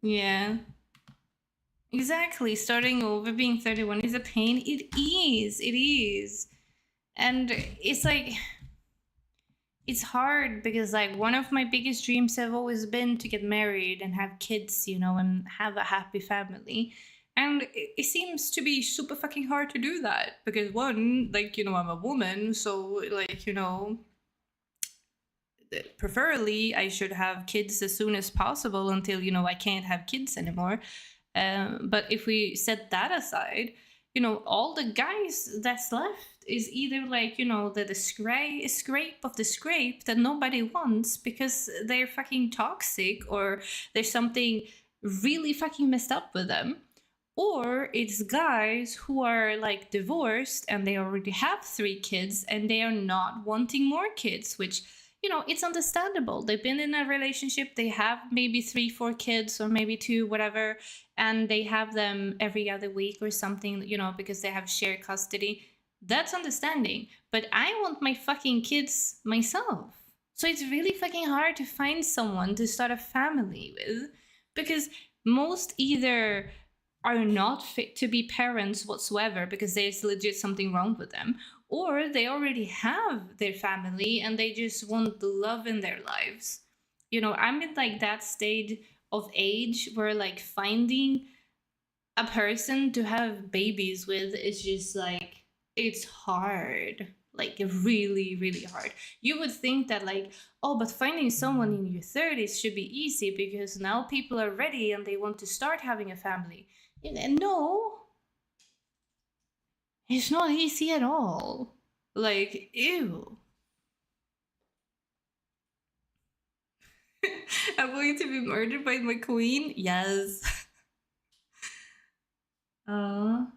Yeah. Exactly. Starting over, being 31 is a pain. It is. It is. And it's like, it's hard, because like, one of my biggest dreams have always been to get married and have kids, and have a happy family. And it seems to be super fucking hard to do that, because one, like, I'm a woman, so like, preferably I should have kids as soon as possible until, I can't have kids anymore. But if we set that aside, all the guys that's left is either like, the scrape of the scrape that nobody wants because they're fucking toxic, or there's something really fucking messed up with them. Or it's guys who are like divorced and they already have 3 kids and they are not wanting more kids, which, it's understandable. They've been in a relationship, they have maybe 3, 4 kids, or maybe 2, whatever, and they have them every other week or something, because they have shared custody. That's understanding. But I want my fucking kids myself. So it's really fucking hard to find someone to start a family with, because most either are not fit to be parents whatsoever because there's legit something wrong with them, or they already have their family and they just want the love in their lives. I'm in like that stage of age where like finding a person to have babies with is just like, it's hard, like really, really hard. You would think that like, oh, but finding someone in your 30s should be easy because now people are ready and they want to start having a family. And no, it's not easy at all. Like, ew. I'm going to be murdered by my queen? Yes. uh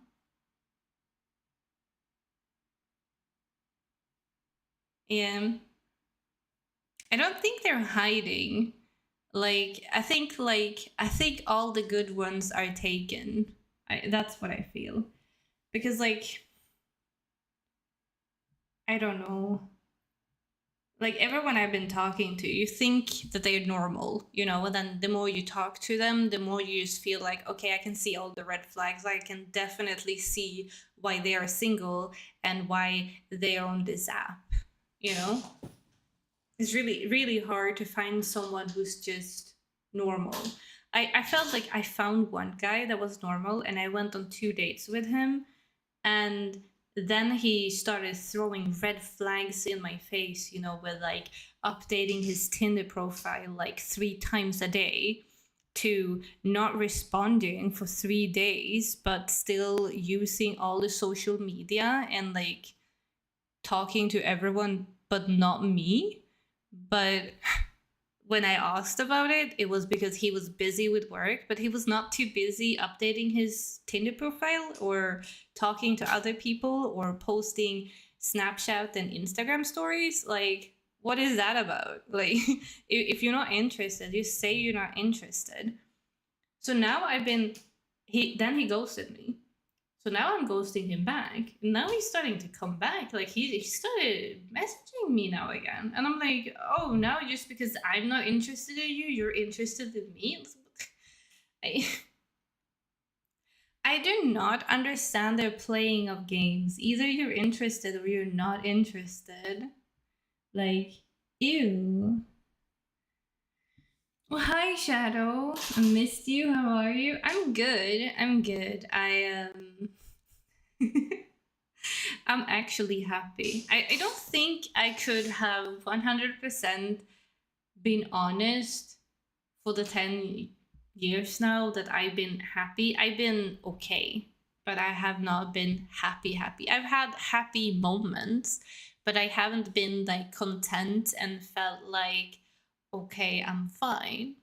yeah. I don't think they're hiding. I think all the good ones are taken. That's what I feel. Because like, I don't know. Like everyone I've been talking to, you think that they're normal, you know, and then the more you talk to them, the more you just feel like, okay, I can see all the red flags. I can definitely see why they are single and why they are on this app, you know? It's really, really hard to find someone who's just normal. I felt like I found one guy that was normal and I went on 2 dates with him, and then he started throwing red flags in my face, you know, with like updating his Tinder profile like 3 times a day, to not responding for 3 days but still using all the social media and like talking to everyone but not me. But when I asked about it, it was because he was busy with work, but he was not too busy updating his Tinder profile or talking to other people or posting Snapchat and Instagram stories. Like, what is that about? Like, if you're not interested, you say you're not interested. So now he ghosted me. So now I'm ghosting him back. Now he's starting to come back. Like he started messaging me now again. And I'm like, oh, now just because I'm not interested in you, you're interested in me? I, I do not understand their playing of games. Either you're interested or you're not interested. Like, ew. Well, hi, Shadow. I missed you. How are you? I'm good. I'm good. I'm actually happy. I don't think I could have 100% been honest for the 10 years now that I've been happy. I've been okay, but I have not been happy. I've had happy moments, but I haven't been like content and felt like, okay, I'm fine.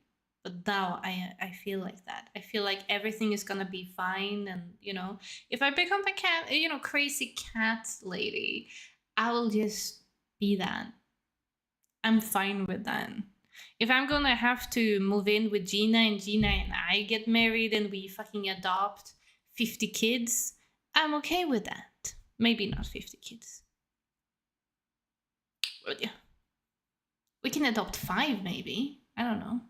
But now I feel like that. I feel like everything is gonna be fine, and you know, if I become a cat, you know, crazy cat lady, I will just be that. I'm fine with that. If I'm gonna have to move in with Gina and Gina and I get married and we fucking adopt 50 kids, I'm okay with that. Maybe not 50 kids. But yeah. We can adopt 5 maybe. I don't know.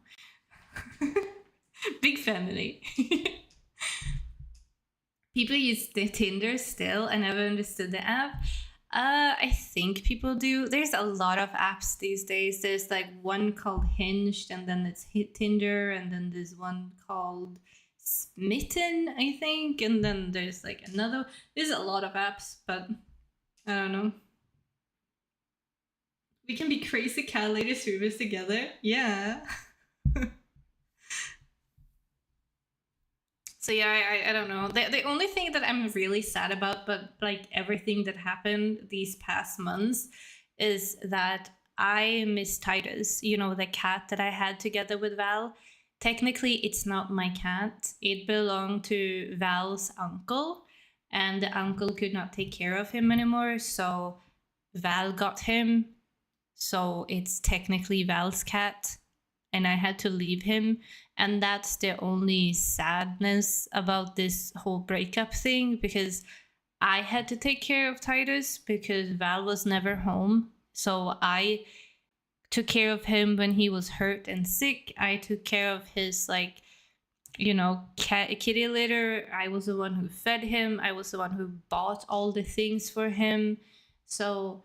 Big family. People use the Tinder still. I never understood the app. I think people do. There's a lot of apps these days. There's like one called Hinged, and then it's Tinder, and then there's one called Smitten, I think, and then there's like another. There's a lot of apps, but I don't know. We can be crazy cat lady streamers together. Yeah. So yeah, I don't know. The only thing that I'm really sad about, but like everything that happened these past months, is that I miss Titus. You know, the cat that I had together with Val. Technically, it's not my cat. It belonged to Val's uncle, and the uncle could not take care of him anymore, so Val got him. So it's technically Val's cat, and I had to leave him. And that's the only sadness about this whole breakup thing, because I had to take care of Titus because Val was never home. So I took care of him when he was hurt and sick. I took care of his, like, you know, kitty litter. I was the one who fed him. I was the one who bought all the things for him. So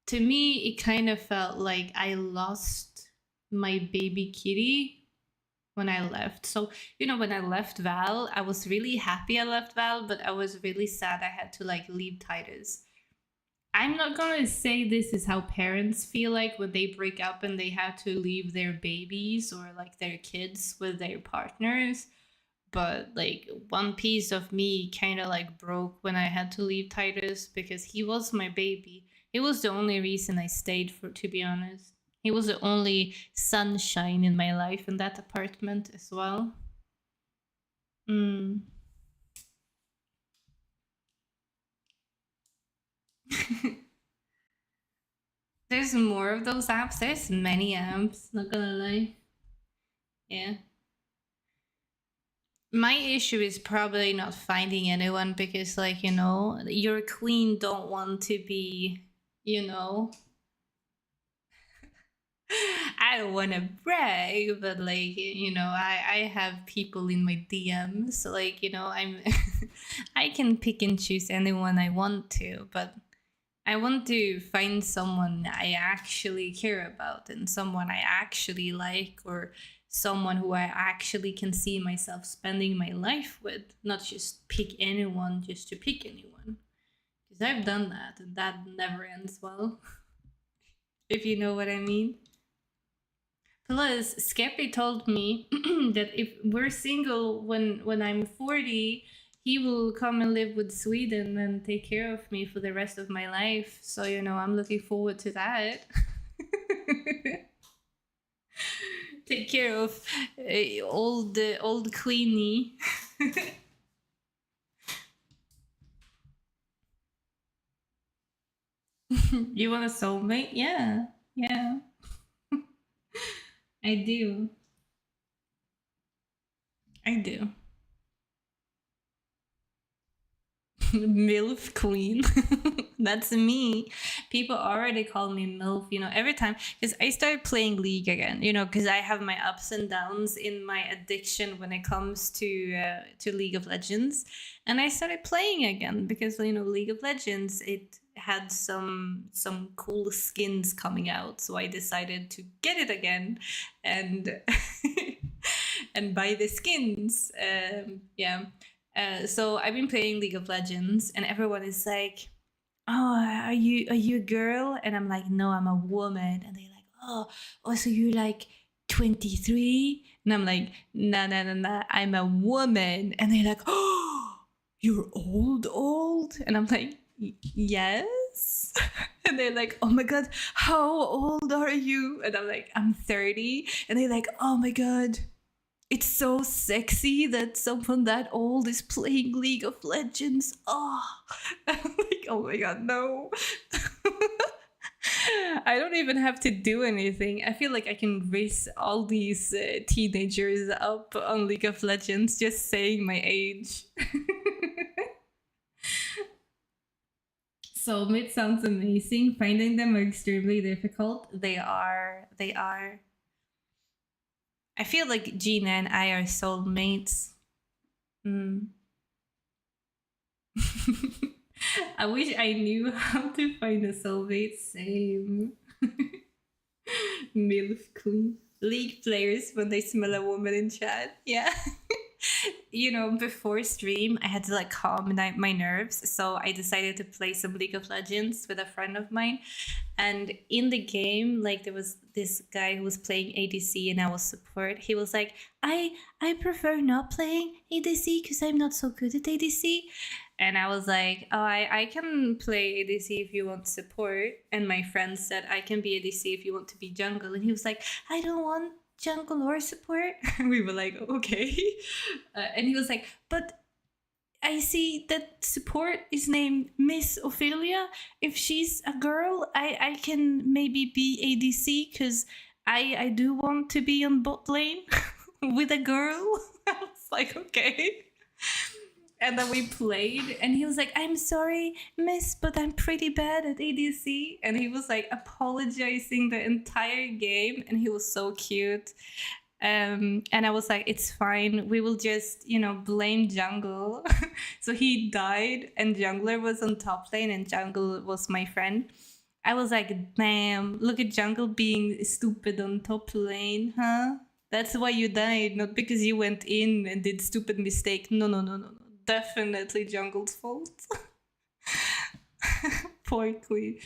to me, it kind of felt like I lost my baby kitty when I left. So, you know, when I left Val, I was really happy I left Val, but I was really sad I had to like leave Titus. I'm not gonna say this is how parents feel like when they break up and they have to leave their babies or like their kids with their partners, but like one piece of me kind of like broke when I had to leave Titus because he was my baby. It was the only reason I stayed, for, to be honest. He was the only sunshine in my life in that apartment as well. Mm. There's more of those apps. There's many apps, not gonna lie. Yeah. My issue is probably not finding anyone because, like, you know, your queen don't want to be you know, I don't want to brag, but like, I have people in my DMs. So like, I'm I can pick and choose anyone I want to, but I want to find someone I actually care about and someone I actually like, or someone who I actually can see myself spending my life with, not just pick anyone just to pick anyone. Because I've done that and that never ends well, if you know what I mean. Plus, Skeppy told me that if we're single when I'm 40, he will come and live with Sweden and take care of me for the rest of my life. So, I'm looking forward to that. Take care of old Queenie. You want a soulmate? Yeah. Yeah. I do. I do. MILF queen. That's me. People already call me MILF, every time. Because I started playing League again, because I have my ups and downs in my addiction when it comes to League of Legends. And I started playing again because, League of Legends, it had some cool skins coming out. So I decided to get it again and and buy the skins. Yeah. So I've been playing League of Legends, and everyone is like, "Oh, are you a girl?" And I'm like, "No, I'm a woman." And they're like, "Oh, so you're like 23?" And I'm like, "No, no, no, no, I'm a woman." And they're like, "Oh, you're old?" And I'm like, "Yes." And they're like, "Oh my god, how old are you?" And I'm like, "I'm 30." And they're like, "Oh my god, it's so sexy that someone that old is playing League of Legends." Oh, I'm like, oh my god, no. I don't even have to do anything. I feel like I can raise all these teenagers up on League of Legends just saying my age. Soulmate sounds amazing. Finding them are extremely difficult. They are. They are. I feel like Gina and I are soulmates. Mm. I wish I knew how to find a soulmate. Same. MILF queen. League players when they smell a woman in chat. Yeah. Before stream, I had to like calm my nerves. So I decided to play some League of Legends with a friend of mine. And in the game, like there was this guy who was playing ADC and I was support. He was like, I prefer not playing ADC because I'm not so good at ADC. And I was like, oh, I can play ADC if you want support. And my friend said, I can be ADC if you want to be jungle. And he was like, I don't want jungle or support. And we were like, okay. And he was like, but I see that support is named Miss Ophilia. If she's a girl, I can maybe be ADC because I do want to be on bot lane with a girl. I was like, okay. And then we played, and he was like, I'm sorry, miss, but I'm pretty bad at ADC. And he was like apologizing the entire game, and he was so cute. And I was like, it's fine. We will just, blame jungle. So he died, and jungler was on top lane, and jungle was my friend. I was like, damn, look at jungle being stupid on top lane, huh? That's why you died, not because you went in and did stupid mistake. No, no, no, no, no. Definitely jungle's fault. Poor queen.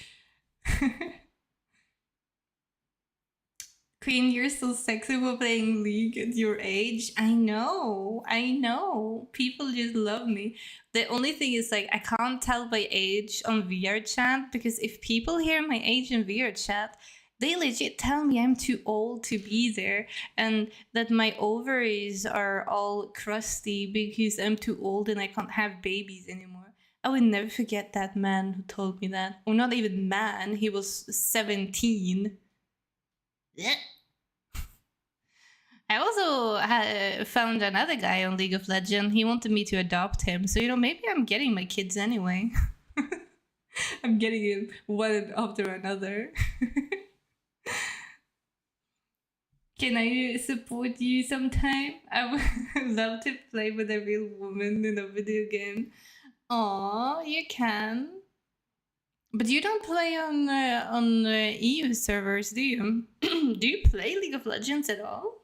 Queen, you're so sexy for playing League at your age. I know. People just love me. The only thing is, like, I can't tell my age on VR chat because if people hear my age in VR chat, they legit tell me I'm too old to be there and that my ovaries are all crusty because I'm too old and I can't have babies anymore. I will never forget that man who told me that. Or not even man, he was 17. I also found another guy on League of Legends. He wanted me to adopt him. So, maybe I'm getting my kids anyway. I'm getting it one after another. Can I support you sometime? I would love to play with a real woman in a video game. Aw, you can. But you don't play on EU servers, do you? Do you play League of Legends at all?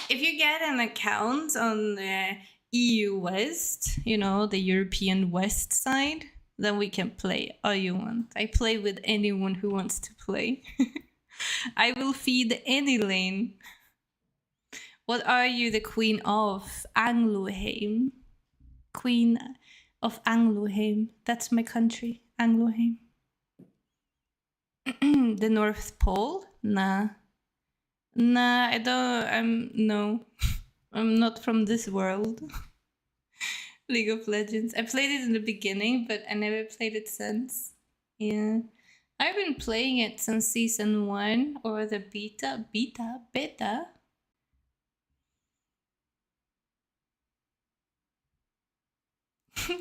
If you get an account on the EU West, you know, the European West side, then we can play all you want. I play with anyone who wants to play. I will feed any lane. What are you the queen of? Angloheim. Queen of Angloheim. That's my country, Angloheim. The North Pole? Nah. Nah, I don't. No. I'm not from this world. League of Legends. I played it in the beginning, but I never played it since. Yeah. I've been playing it since season 1 or the beta.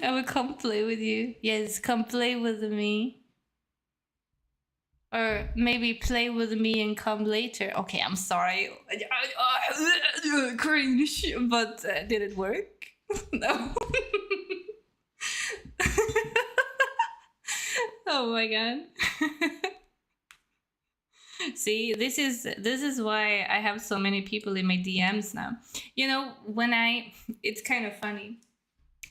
I will come play with you. Yes, come play with me. Or maybe play with me and come later. Okay, I'm sorry. Cringe, but did it work? No. Oh my god. See, this is why I have so many people in my DMs now. You know, it's kind of funny.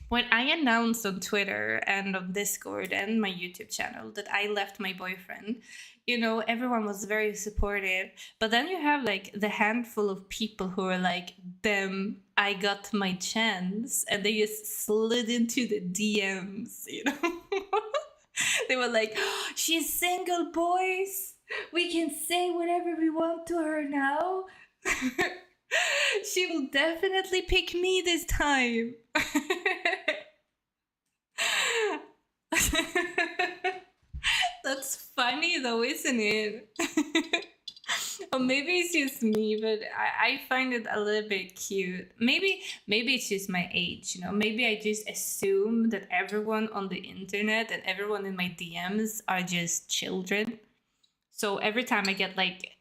When I announced on Twitter and on Discord and my YouTube channel that I left my boyfriend, you know, everyone was very supportive. But then you have like the handful of people who are like, damn, I got my chance. And they just slid into the DMs, you know? They were like, oh, she's single, boys. We can say whatever we want to her now. She will definitely pick me this time. That's funny though, isn't it? Or maybe it's just me, but I find it a little bit cute. Maybe it's just my age, you know? Maybe I just assume that everyone on the internet and everyone in my DMs are just children. So every time I get like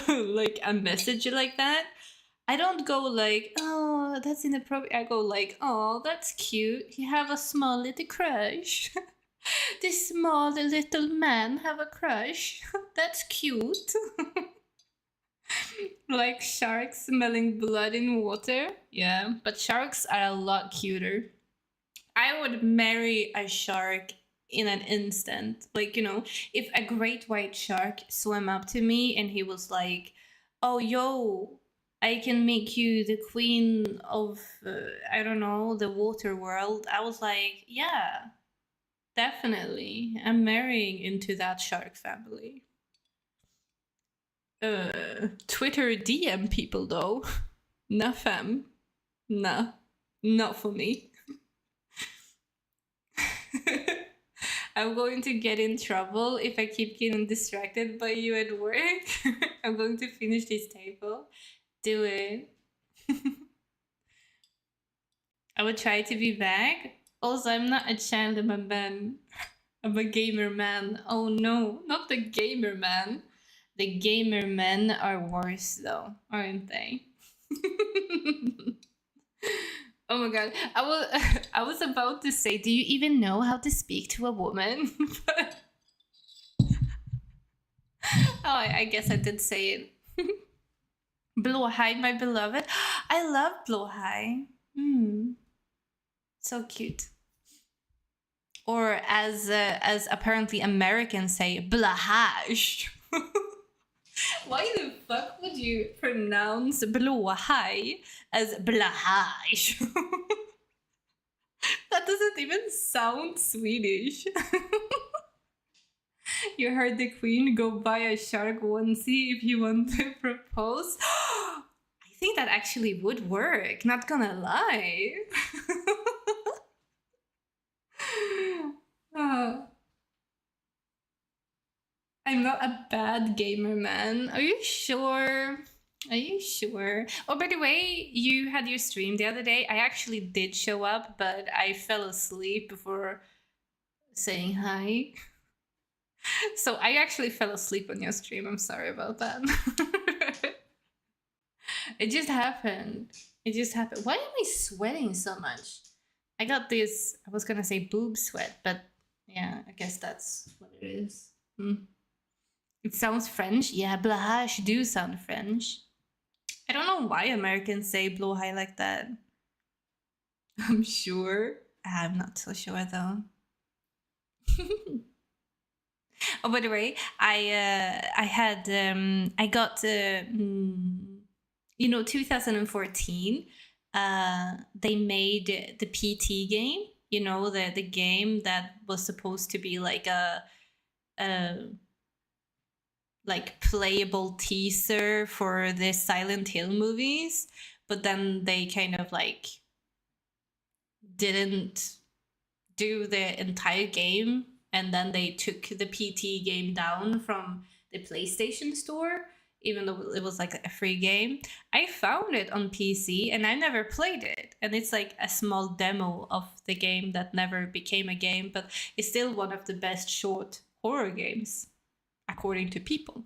like a message like that, I don't go like, oh, that's inappropriate. I go like, oh, that's cute. You have a small little crush. This small little man have a crush. That's cute. Like sharks smelling blood in water. Yeah, but sharks are a lot cuter. I would marry a shark in an instant. Like, you know, if a great white shark swam up to me and he was like, oh, yo, I can make you the queen of, I don't know, the water world. I was like, yeah, definitely. I'm marrying into that shark family. Twitter DM people though. Nah, fam. Nah, not for me. I'm going to get in trouble if I keep getting distracted by you at work. I'm going to finish this table. Do it. I will try to be back. Also, I'm not a child, I'm a man. I'm a gamer man. Oh no, not the gamer man. The gamer men are worse though, aren't they? Oh my god, I was about to say, do you even know how to speak to a woman? Oh, I guess I did say it. Blåhaj, my beloved. I love Blåhaj. So cute. Or as apparently Americans say, Blahaj. Why the fuck would you pronounce Blåhaj as Blahaj? That doesn't even sound Swedish. You heard the queen, go buy a shark onesie if you want to propose. I think that actually would work, not gonna lie. I'm not a bad gamer, man. Are you sure? Are you sure? Oh, by the way, you had your stream the other day. I actually did show up, but I fell asleep before saying hi. So I actually fell asleep on your stream. I'm sorry about that. It just happened. It just happened. Why am I sweating so much? I got this, I was gonna say boob sweat, but yeah, I guess that's what it is. It sounds French. Yeah, blush do sound French. I don't know why Americans say blow high like that. I'm sure. I'm not so sure though. Oh, by the way, I got 2014. They made the PT game. You know, the game that was supposed to be like a like playable teaser for the Silent Hill movies, but then they kind of like didn't do the entire game, and then they took the PT game down from the PlayStation store, even though it was like a free game. I found it on PC and I never played it, and it's like a small demo of the game that never became a game, but it's still one of the best short horror games according to people.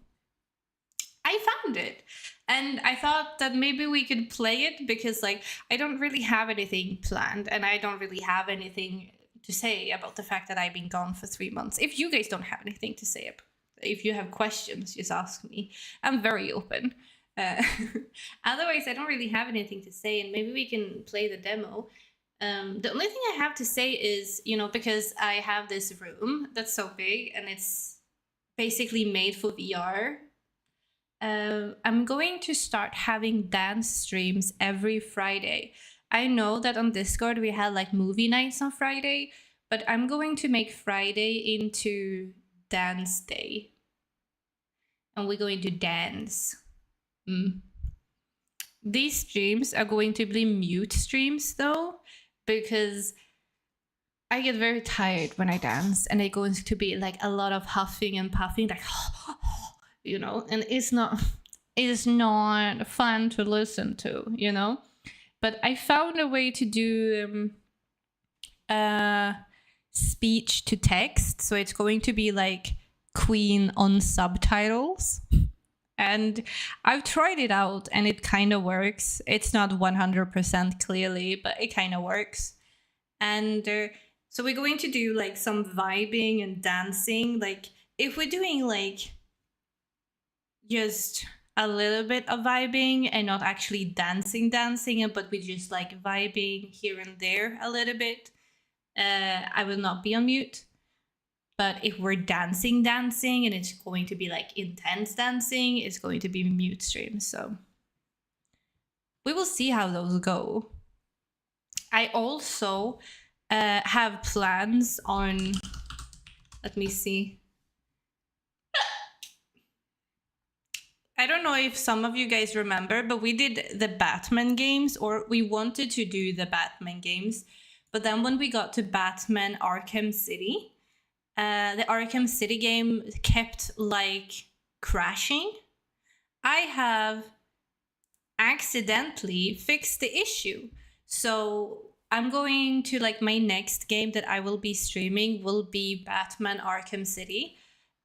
I found it, and I thought that maybe we could play it because like I don't really have anything planned, and I don't really have anything to say about the fact that I've been gone for 3 months. If you guys don't have anything to say, if you have questions, just ask me. I'm very open. Otherwise, I don't really have anything to say, and maybe we can play the demo. The only thing I have to say is, because I have this room that's so big and it's basically made for VR. I'm going to start having dance streams every Friday. I know that on Discord we had like movie nights on Friday, but I'm going to make Friday into dance day. And we're going to dance. These streams are going to be mute streams though, because I get very tired when I dance, and it's going to be like a lot of huffing and puffing, like and it's not fun to listen to, But I found a way to do speech to text, so it's going to be like Queen on subtitles. And I've tried it out and it kind of works. It's not 100% clearly, but it kind of works. And so we're going to do like some vibing and dancing. Like if we're doing like just a little bit of vibing and not actually dancing, but we just like vibing here and there a little bit, I will not be on mute. But if we're dancing and it's going to be like intense dancing, it's going to be mute stream. So we will see how those go. I also have plans on, let me see. I don't know if some of you guys remember, but we did the Batman games, or we wanted to do the Batman games. But then when we got to Batman Arkham City, the Arkham City game kept like crashing. I have accidentally fixed the issue. So I'm going to like my next game that I will be streaming will be Batman Arkham City.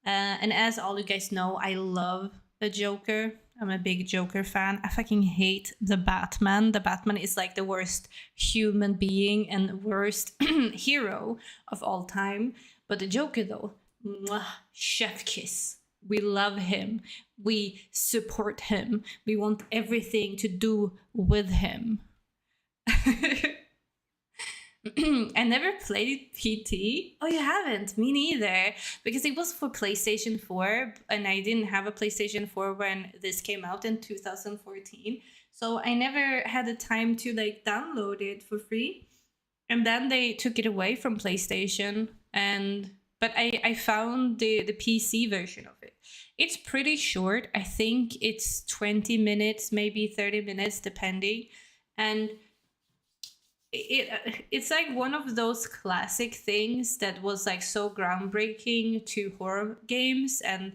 And as all you guys know, I love the Joker. I'm a big Joker fan. I fucking hate the Batman. The Batman is like the worst human being and worst hero of all time. But the Joker though, mwah, chef kiss. We love him. We support him. We want everything to do with him. I never played PT. Oh, you haven't? Me neither. Because it was for PlayStation 4, and I didn't have a PlayStation 4 when this came out in 2014. So I never had the time to like download it for free. And then they took it away from PlayStation, but I found the PC version of it. It's pretty short. I think it's 20 minutes, maybe 30 minutes, depending. And it's like one of those classic things that was like so groundbreaking to horror games, and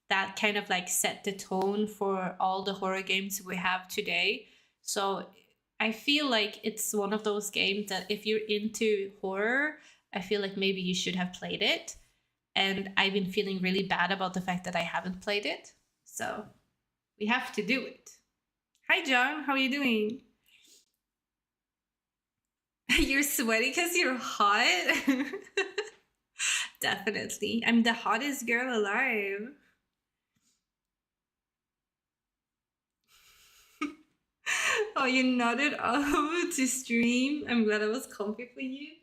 that kind of like set the tone for all the horror games we have today. So I feel like it's one of those games that if you're into horror, I feel like maybe you should have played it. And I've been feeling really bad about the fact that I haven't played it. So we have to do it. Hi, John. How are you doing? You're sweaty because you're hot? Definitely. I'm the hottest girl alive. Oh, you nodded off to stream. I'm glad I was comfy for you.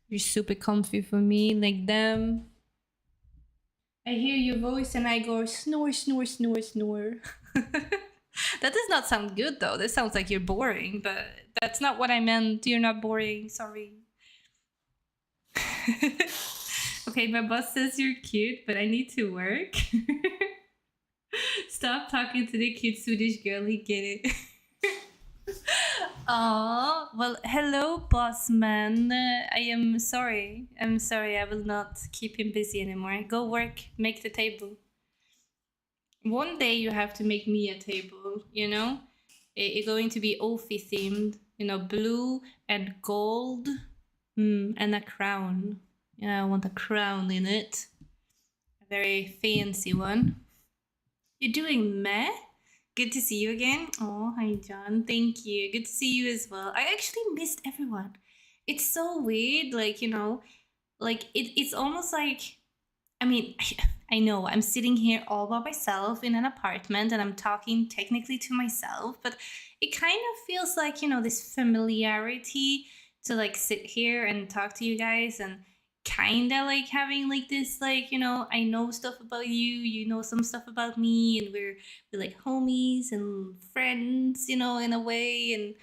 You're super comfy for me, like them. I hear your voice and I go snore, snore, snore, snore. That does not sound good though. This sounds like you're boring, but that's not what I meant. You're not boring. Sorry. Okay, my boss says you're cute, but I need to work. Stop talking to the cute Swedish girl. He get it. Oh, well, hello, boss man. I am sorry. I'm sorry. I will not keep him busy anymore. Go work. Make the table. One day you have to make me a table, you know? It's going to be Ophi themed, you know, blue and gold, and a crown. Yeah, I want a crown in it. A very fancy one. You're doing meh? Good to see you again. Oh, hi, John. Thank you. Good to see you as well. I actually missed everyone. It's so weird, like, you know, like it's almost like, I mean, I know I'm sitting here all by myself in an apartment and I'm talking technically to myself, but it kind of feels like, you know, this familiarity to like sit here and talk to you guys and kind of like having like this, like, you know, I know stuff about you, you know some stuff about me, and we're like homies and friends, you know, in a way. And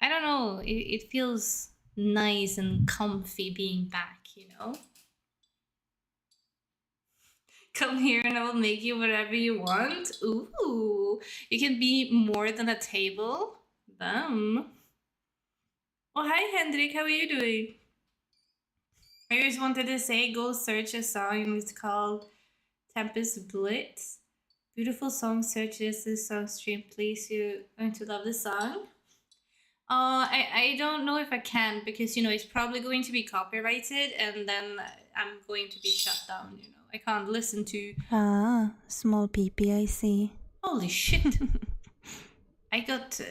I don't know, it feels nice and comfy being back, you know. Come here and I will make you whatever you want. Ooh, you can be more than a table. Bum. Oh, hi, Hendrik. How are you doing? I just wanted to say, go search a song. It's called Tempest Blitz. Beautiful song. Search this song stream, please. You're going to love the song. I don't know if I can, because, you know, it's probably going to be copyrighted and then I'm going to be shut down, you know. I can't listen to... Ah, small peepee, I see. Holy shit. I got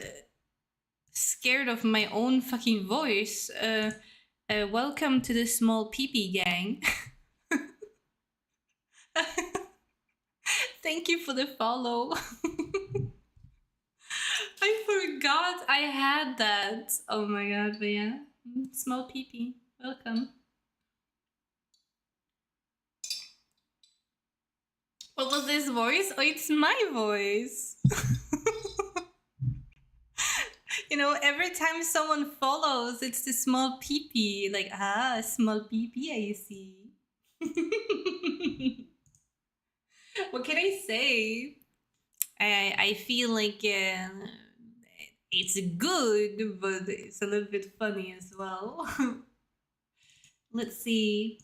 scared of my own fucking voice. Welcome to the small peepee gang. Thank you for the follow. I forgot I had that. Oh my god, but yeah. Small peepee. Welcome. What was this voice? Oh, it's my voice. You know, every time someone follows, it's the small peepee. Like, small peepee, I see. What can I say? I feel like it's good, but it's a little bit funny as well. Let's see.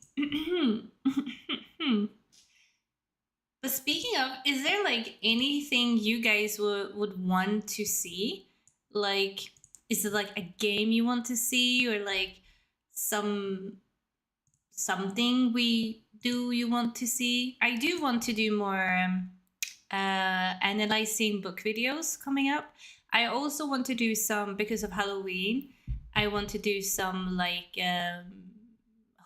But speaking of, is there like anything you guys would want to see? Like, is it like a game you want to see, or like something we do you want to see? I do want to do more analyzing book videos coming up. I also want to do some, because of Halloween, I want to do some like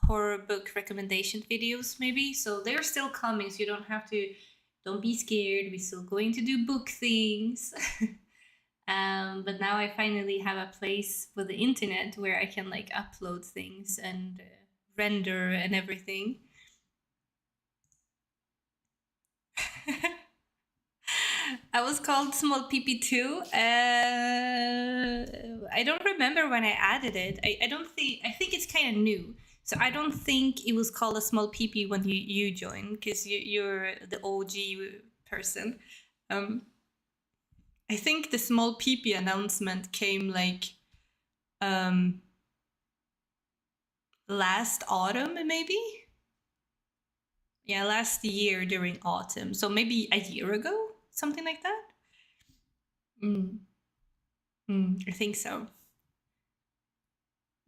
horror book recommendation videos maybe. So they're still coming, so you don't be scared. We're still going to do book things. But now I finally have a place with the internet where I can like upload things and render and everything. I was called Small PP too. I don't remember when I added it. I think it's kind of new. So I don't think it was called a small PP when you joined, because you're the OG person. I think the small PP announcement came like last autumn, maybe? Yeah, last year during autumn. So maybe a year ago, something like that. I think so.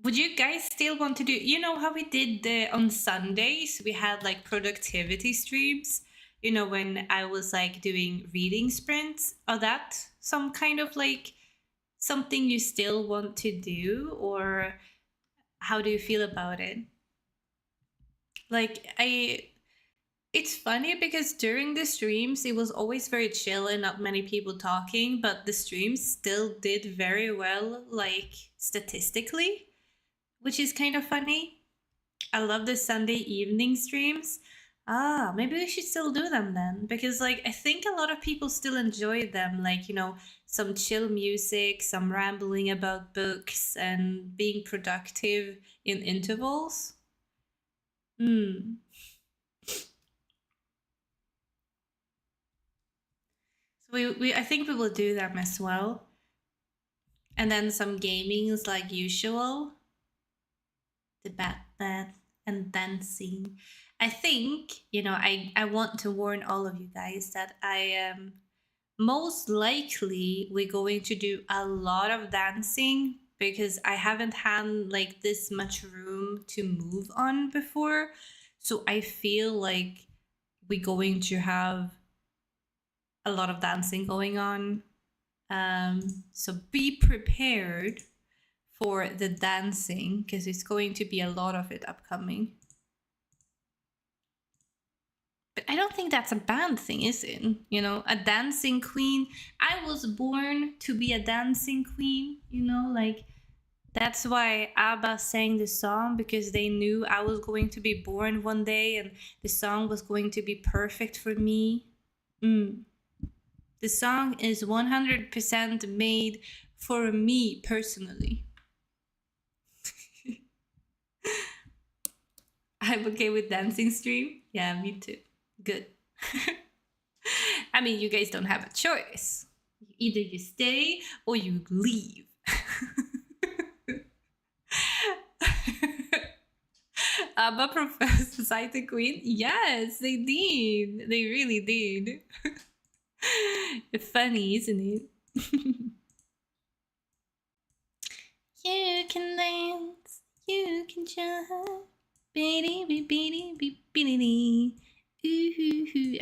would you guys still want to do, you know how we did on Sundays, we had like productivity streams, you know, when I was like doing reading sprints? Are that some kind of like something you still want to do, or how do you feel about it? Like, it's funny because during the streams it was always very chill and not many people talking, but the streams still did very well, like statistically, which is kind of funny. I love the Sunday evening streams. Ah, maybe we should still do them then, because like I think a lot of people still enjoy them, like, you know, some chill music, some rambling about books and being productive in intervals. Hmm. So we I think we will do them as well. And then some gamings like usual. The Batman and dancing. I think, you know, I want to warn all of you guys that I am most likely we're going to do a lot of dancing because I haven't had like this much room to move on before. So I feel like we're going to have a lot of dancing going on. So be prepared for the dancing because it's going to be a lot of it upcoming. But I don't think that's a bad thing, is it? You know, a dancing queen. I was born to be a dancing queen, you know, like that's why ABBA sang the song, because they knew I was going to be born one day and the song was going to be perfect for me. The song is 100% made for me personally. I'm okay with dancing stream. Yeah, me too. Good. I mean, you guys don't have a choice. Either you stay or you leave. ABBA professed Society Queen? Yes, they did. They really did. Funny, isn't it? You can dance, you can jump.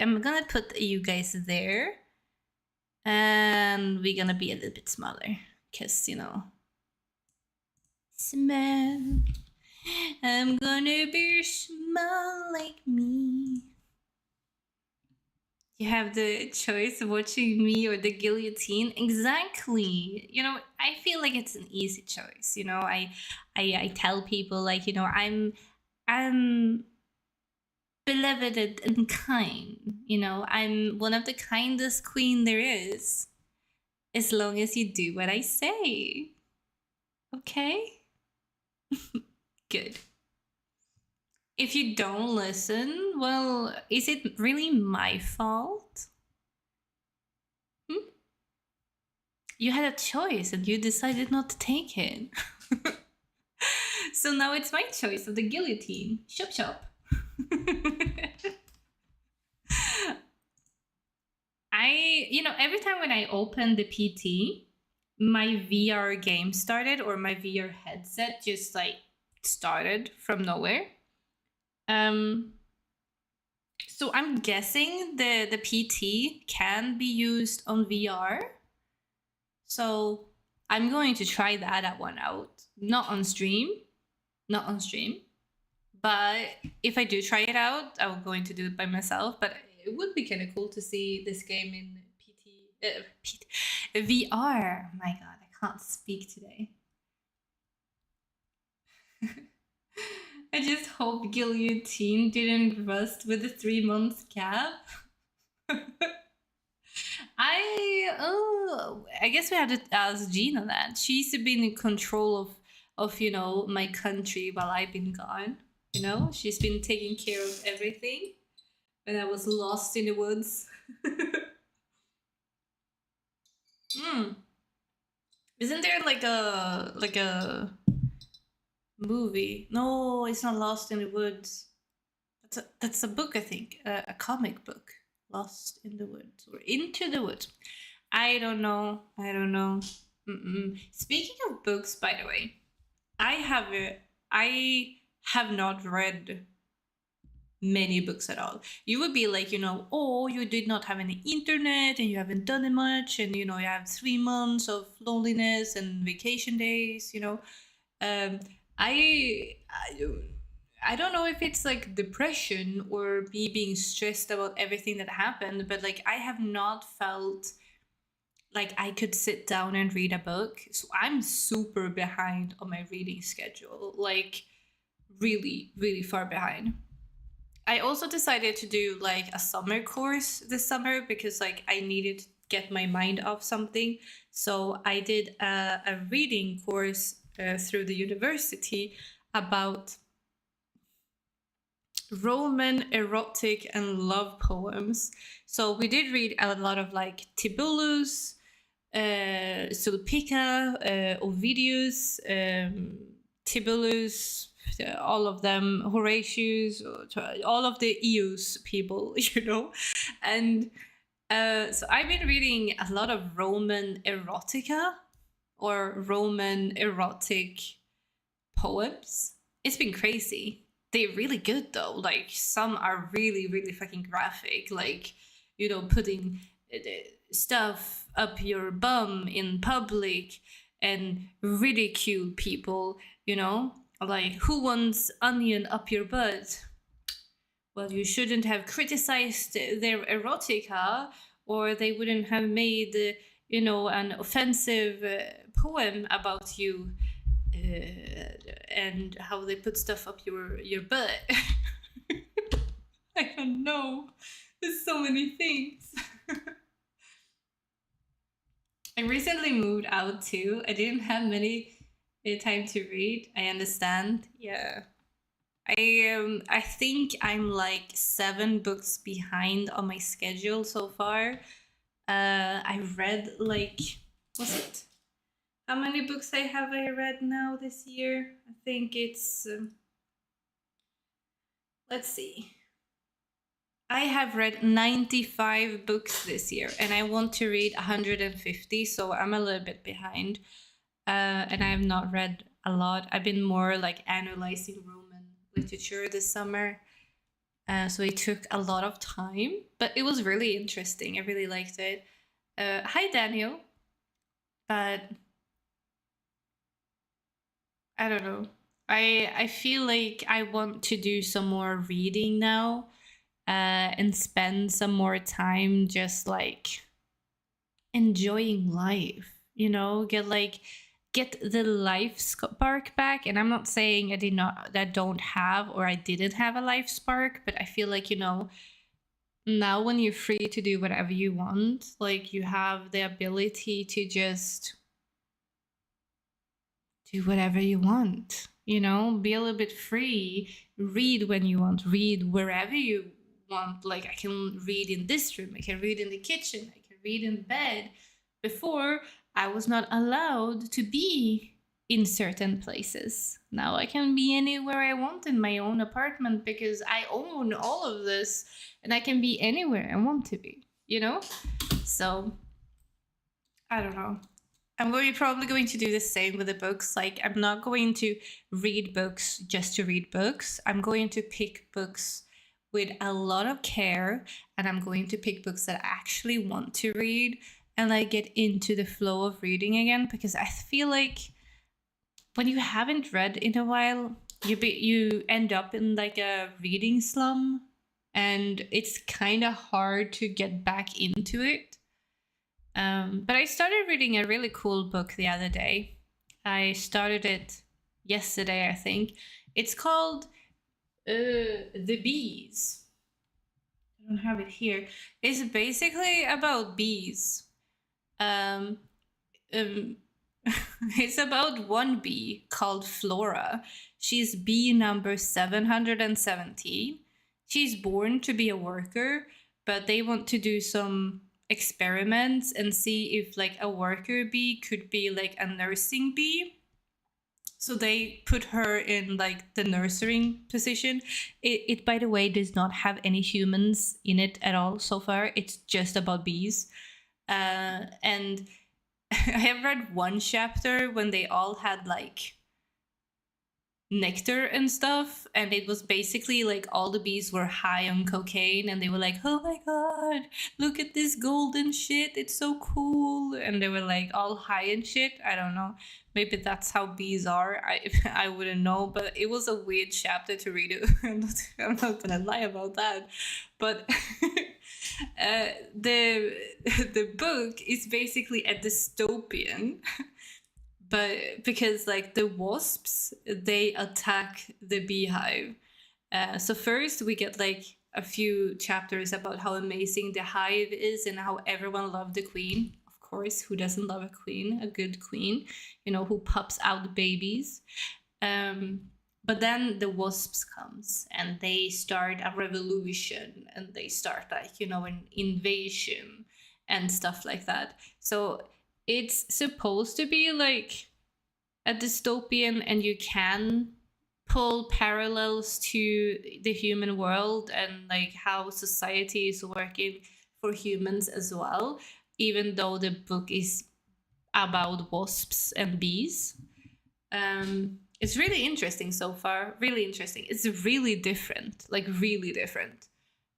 I'm gonna put you guys there. And we're gonna be a little bit smaller. Because, you know, small. I'm gonna be small like me. You have the choice of watching me or the guillotine. Exactly. You know, I feel like it's an easy choice. You know, I tell people like, you know, I'm beloved and kind. You know, I'm one of the kindest queen there is. As long as you do what I say. Okay? Good. If you don't listen, well, is it really my fault? You had a choice and you decided not to take it. So now it's my choice of the guillotine. Chop chop. You know, every time when I open the PT, my VR game started, or my VR headset just like started from nowhere. So I'm guessing the PT can be used on VR. So I'm going to try that one out. Not on stream. But if I do try it out, I'm going to do it by myself. But it would be kind of cool to see this game in VR. My God, I can't speak today. I just hope guillotine didn't rust with a 3 months cap. I guess we have to ask Gina that. She's been in control of you know, my country while I've been gone. You know, she's been taking care of everything when I was lost in the woods. Isn't there like a movie? No, it's not Lost in the Woods. That's a book, I think, a comic book. Lost in the Woods or Into the Woods. I don't know. Speaking of books, by the way, I have not read many books at all. You would be like, oh, you did not have any internet and you haven't done it much, and you have 3 months of loneliness and vacation days. Um, I, I I don't know if it's like depression or me being stressed about everything that happened, but like I have not felt like I could sit down and read a book. So I'm super behind on my reading schedule, like really, really far behind. I also decided to do like a summer course this summer because like I needed to get my mind off something. So I did a reading course through the university about Roman erotic and love poems. So we did read a lot of like Tibullus, Sulpicia, Ovidius, Tibullus, all of them, Horatius, all of the Eus people, And so I've been reading a lot of Roman erotica or Roman erotic poems. It's been crazy. They're really good though. Like some are really, really fucking graphic. Like, putting stuff up your bum in public and ridicule people, like who wants onion up your butt? Well, you shouldn't have criticized their erotica, or they wouldn't have made, an offensive poem about you and how they put stuff up your butt. I don't know. There's so many things. I recently moved out too. I didn't have many time to read. I understand. Yeah. I think I'm like 7 books behind on my schedule so far. I read like, what's it? How many books have I read now this year? I think it's let's see. I have read 95 books this year, and I want to read 150, so I'm a little bit behind. And I have not read a lot. I've been more like analyzing Roman literature this summer. So it took a lot of time, but it was really interesting. I really liked it. Hi, Daniel. But I don't know. I feel like I want to do some more reading now and spend some more time just like enjoying life, get the life spark back. And I'm not saying I don't have or I didn't have a life spark, but I feel like, now when you're free to do whatever you want, like you have the ability to just do whatever you want, be a little bit free, read when you want, read wherever you want. Like I can read in this room, I can read in the kitchen, I can read in bed. Before, I was not allowed to be in certain places. Now I can be anywhere I want in my own apartment because I own all of this and I can be anywhere I want to be, So, I don't know. I'm probably going to do the same with the books. Like, I'm not going to read books just to read books. I'm going to pick books with a lot of care, and I'm going to pick books that I actually want to read and like get into the flow of reading again, because I feel like when you haven't read in a while, you end up in like a reading slum, and it's kind of hard to get back into it. But I started reading a really cool book the other day. I started it yesterday, I think. It's called The Bees. I don't have it here. It's basically about bees. It's about one bee called Flora. She's bee number 717. She's born to be a worker, but they want to do some experiments and see if like a worker bee could be like a nursing bee. So they put her in like the nursing position. It by the way does not have any humans in it at all so far. It's just about bees. And I have read one chapter when they all had like nectar and stuff, and it was basically like all the bees were high on cocaine, and they were like, oh my god, look at this golden shit, it's so cool, and they were like all high and shit. I don't know, maybe that's how bees are. I wouldn't know, but it was a weird chapter to read it. I'm not gonna lie about that, but the book is basically a dystopian, but because like the wasps, they attack the beehive. So first we get like a few chapters about how amazing the hive is and how everyone loved the queen. Of course, who doesn't love a queen, a good queen, you know, who pops out babies. But then the wasps comes and they start a revolution, and they start like, you know, an invasion and stuff like that. So it's supposed to be like a dystopian, and you can pull parallels to the human world and like how society is working for humans as well, even though the book is about wasps and bees. It's really interesting so far. Really interesting. It's really different, like really different,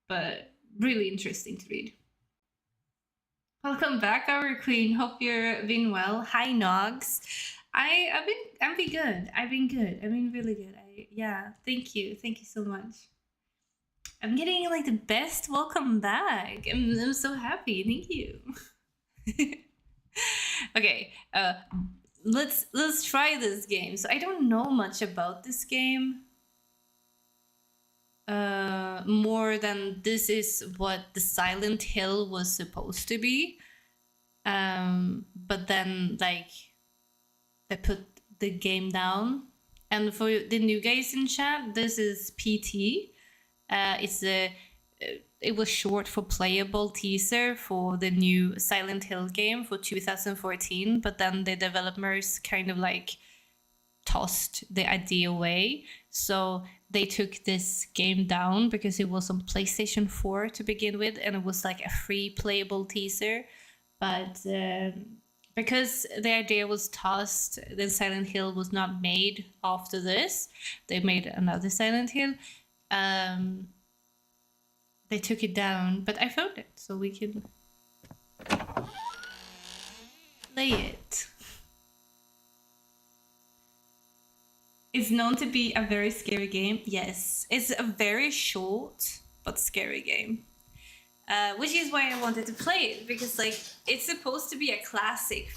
but really interesting to read. Welcome back, our queen. Hope you're been well. Hi, Nogs. I've been good. I've been good. I've been really good. Yeah. Thank you. Thank you so much. I'm getting like the best welcome back. I'm so happy. Thank you. Okay. Let's try this game. So I don't know much about this game. More than this is what the Silent Hill was supposed to be. But then like they put the game down. And for the new guys in chat, this is PT. It was short for playable teaser for the new Silent Hill game for 2014, but then the developers kind of like tossed the idea away. So they took this game down because it was on PlayStation 4 to begin with, and it was like a free playable teaser. But because the idea was tossed, then Silent Hill was not made after this. They made another Silent Hill. They took it down, but I found it, so we can play it. It's known to be a very scary game. Yes, it's a very short but scary game. Which is why I wanted to play it, because like it's supposed to be a classic,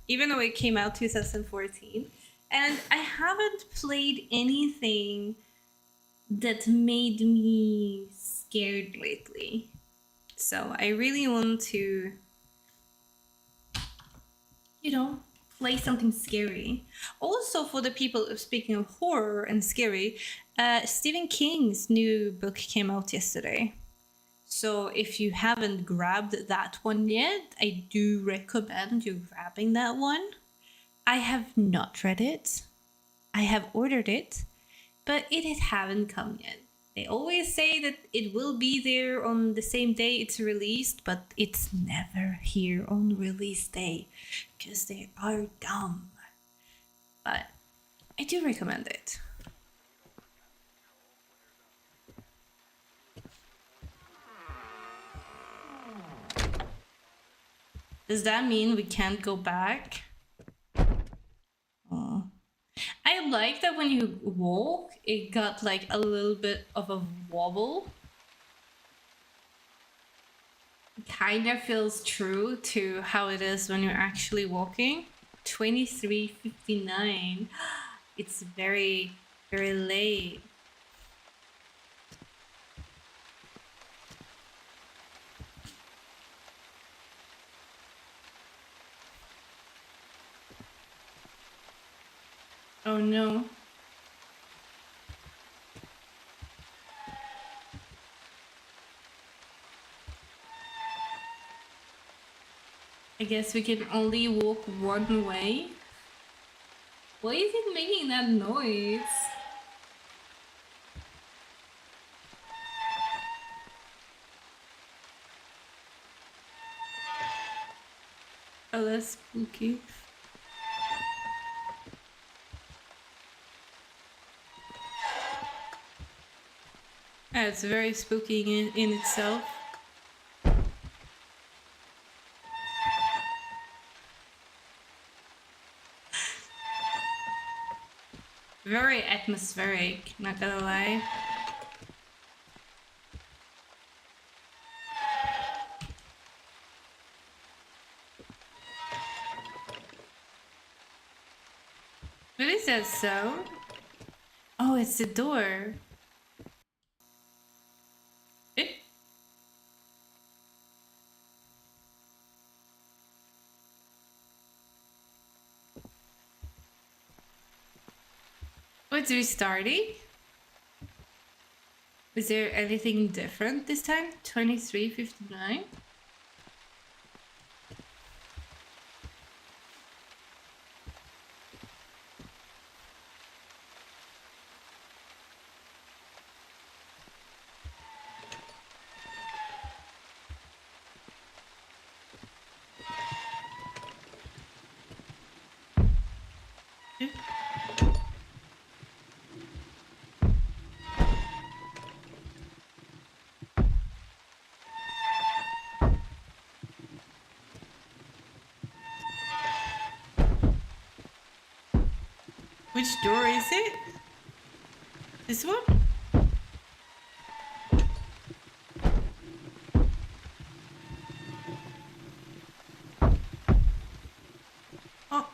even though it came out 2014. And I haven't played anything that made me scared lately. So I really want to, you know, play something scary. Also, for the people, speaking of horror and scary, Stephen King's new book came out yesterday. So if you haven't grabbed that one yet, I do recommend you grabbing that one. I have not read it. I have ordered it, but it haven't come yet. They always say that it will be there on the same day it's released, but it's never here on release day because they are dumb. But I do recommend it. Does that mean we can't go back? Oh. I like that when you walk, it got like a little bit of a wobble. It kind of feels true to how it is when you're actually walking. 23:59. It's very, very late. Oh no. I guess we can only walk one way. Why is it making that noise? Oh, that's spooky. Yeah, it's very spooky in itself. Very atmospheric, not gonna lie. What is that sound? Oh, it's the door. Eh? Oh, it's restarting? Is there anything different this time? 23:59? Which door is it? This one? Oh.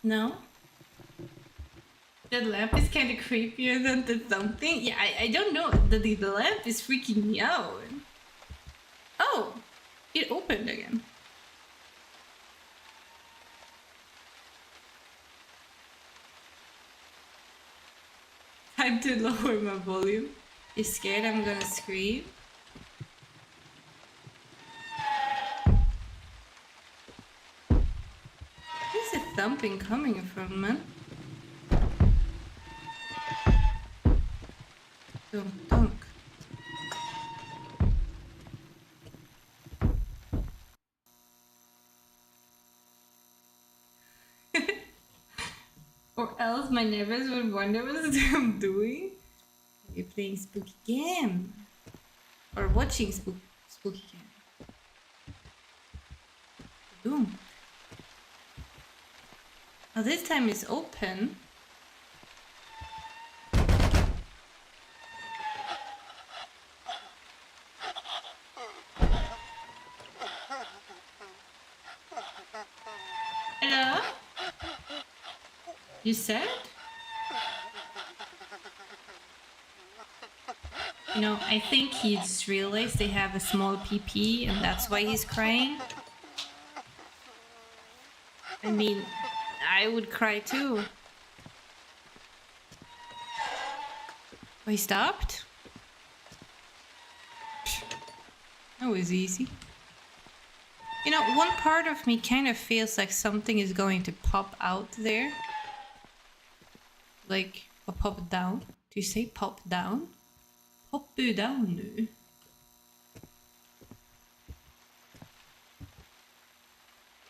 No? The lamp is kind of creepier than the something. Yeah, I don't know. The lamp is freaking me out. Oh, it opened again. Time to lower my volume. You scared I'm gonna scream? Where's the thumping coming from, man? Dunk, dunk. Or else my neighbors would wonder what I'm doing. You're playing spooky game. Or watching spooky game. Boom. Now this time it's open. Hello? You said? You know, I think he just realized they have a small PP and that's why he's crying. I mean, I would cry too. Oh, he stopped? That was easy. You know, one part of me kind of feels like something is going to pop out there. Like, or pop down. Do you say pop down? Pop down nu.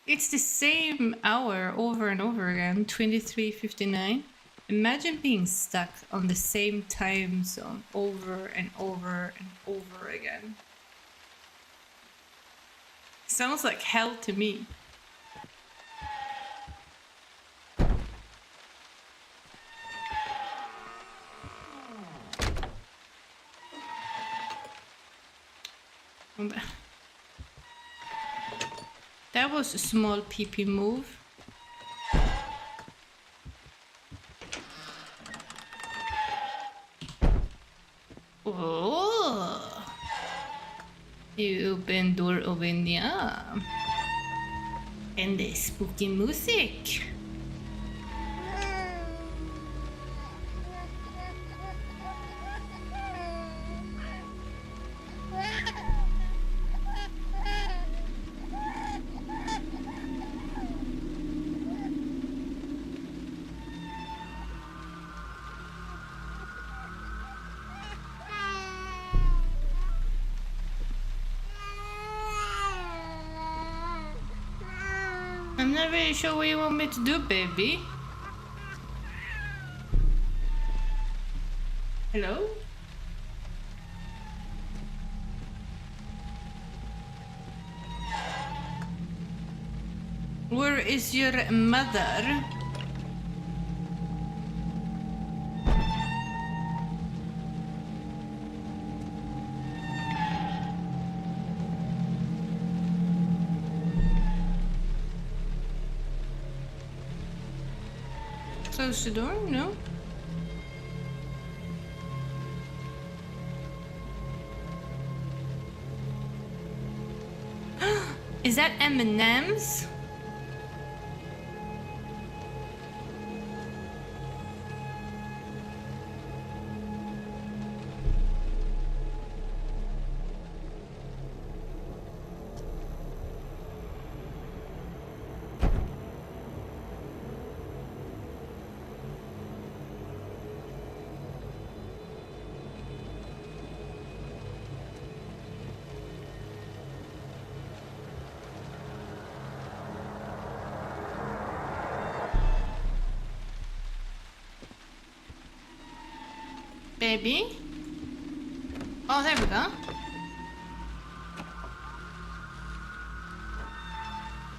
It's the same hour over and over again, 23:59. Imagine being stuck on the same time zone over and over and over again. Sounds like hell to me. That was a small PP move. Oh, you open door open, yeah. And the spooky music. not really sure what you want me to do, baby. Hello? Where is your mother? Close the door? No? Is that M&M's? Baby? Oh, there we go.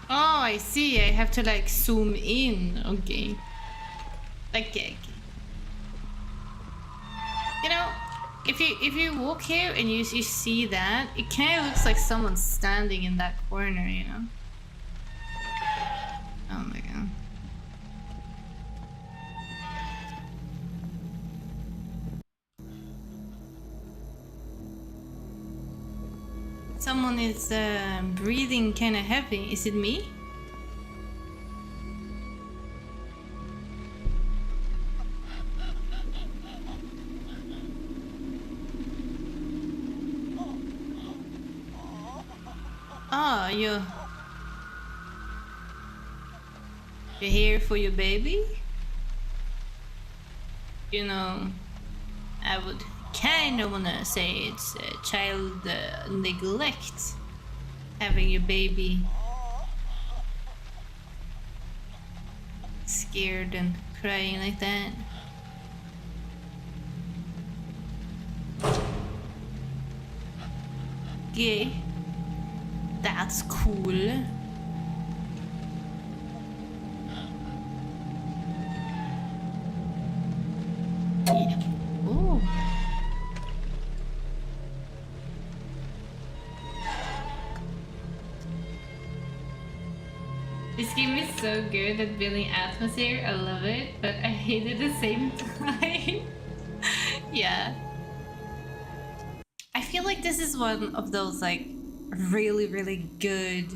Oh, I see. I have to like zoom in. Okay. Okay. You know, if you walk here and you see that, it kind of looks like someone's standing in that corner, you know? Oh my god. Someone is breathing kind of heavy. Is it me? Oh, you're here for your baby? You know, I would kind of wanna say it's child neglect, having your baby scared and crying like that. Okay, that's cool. Yeah. Oh. This game is so good at building atmosphere. I love it, but I hate it at the same time. Yeah. I feel like this is one of those like really good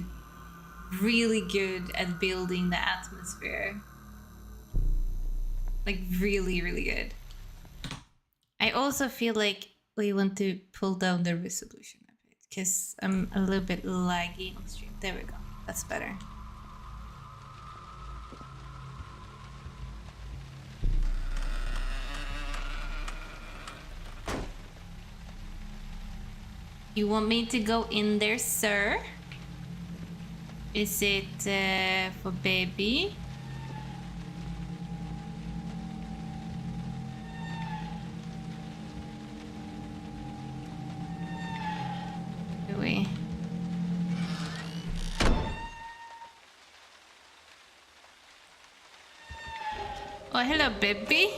at building the atmosphere. Like really good. I also feel like we want to pull down the resolution a bit because I'm a little bit laggy on stream. There we go. That's better. You want me to go in there, sir? Is it for baby? Do we? Oh, hello, baby.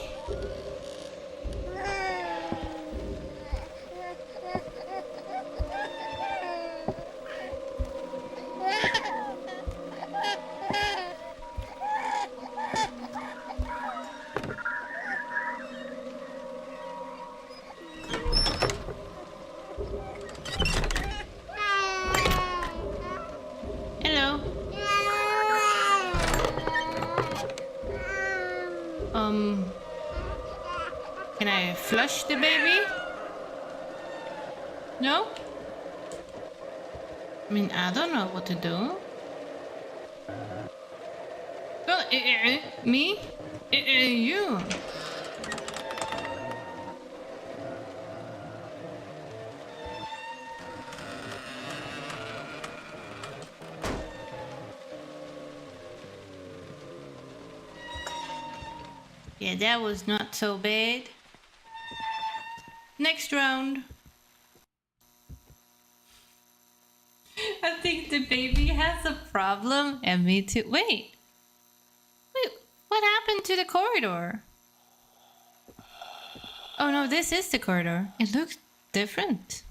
Hello. Can I flush the baby? No? I mean, I don't know what to do. Well, me? You. Yeah, that was not so bad. Next round. I think the baby has a problem, and me too. Wait, what happened to the corridor? Oh no, this is the corridor. It looks different.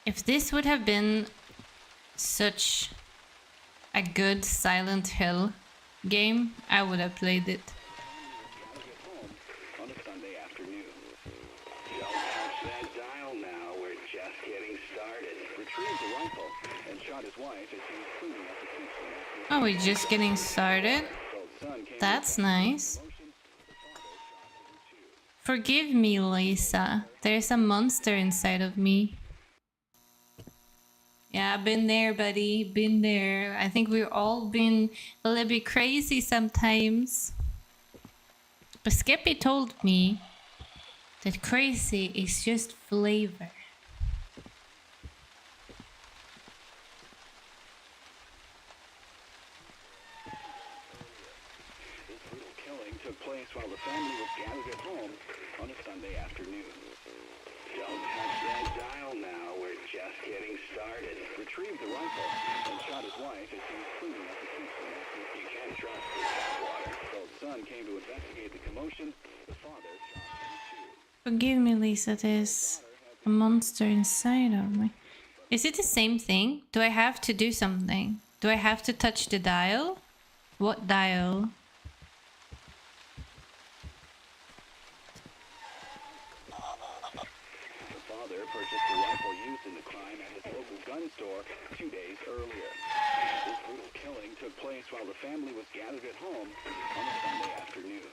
If this would have been such a good Silent Hill game, I would have played it. On a Sunday afternoon. Don't touch that dial now. We're just getting started. Retrieved the rifle and shot his wife as he was cleaning up the kitchen. Oh, we're just getting started? That's nice. Forgive me, Lisa. There's a monster inside of me. Yeah, been there, buddy. Been there. I think we've all been a little bit crazy sometimes. But Skippy told me that crazy is just flavor. This brutal killing took place while the family was gathered at home on a Sunday afternoon. Don't touch that dial now. We're just getting started. Retrieved the rifle and shot his wife as he was cleaning up the kitchen. You can't trust the tap water. The old son came to investigate the commotion. The father shot him too. Forgive me, Lisa. There's a monster inside of me. Is it the same thing? Do I have to do something? Do I have to touch the dial? What dial? Purchased the rifle used in the crime at his local gun store 2 days earlier. This brutal killing took place while the family was gathered at home on a Sunday afternoon.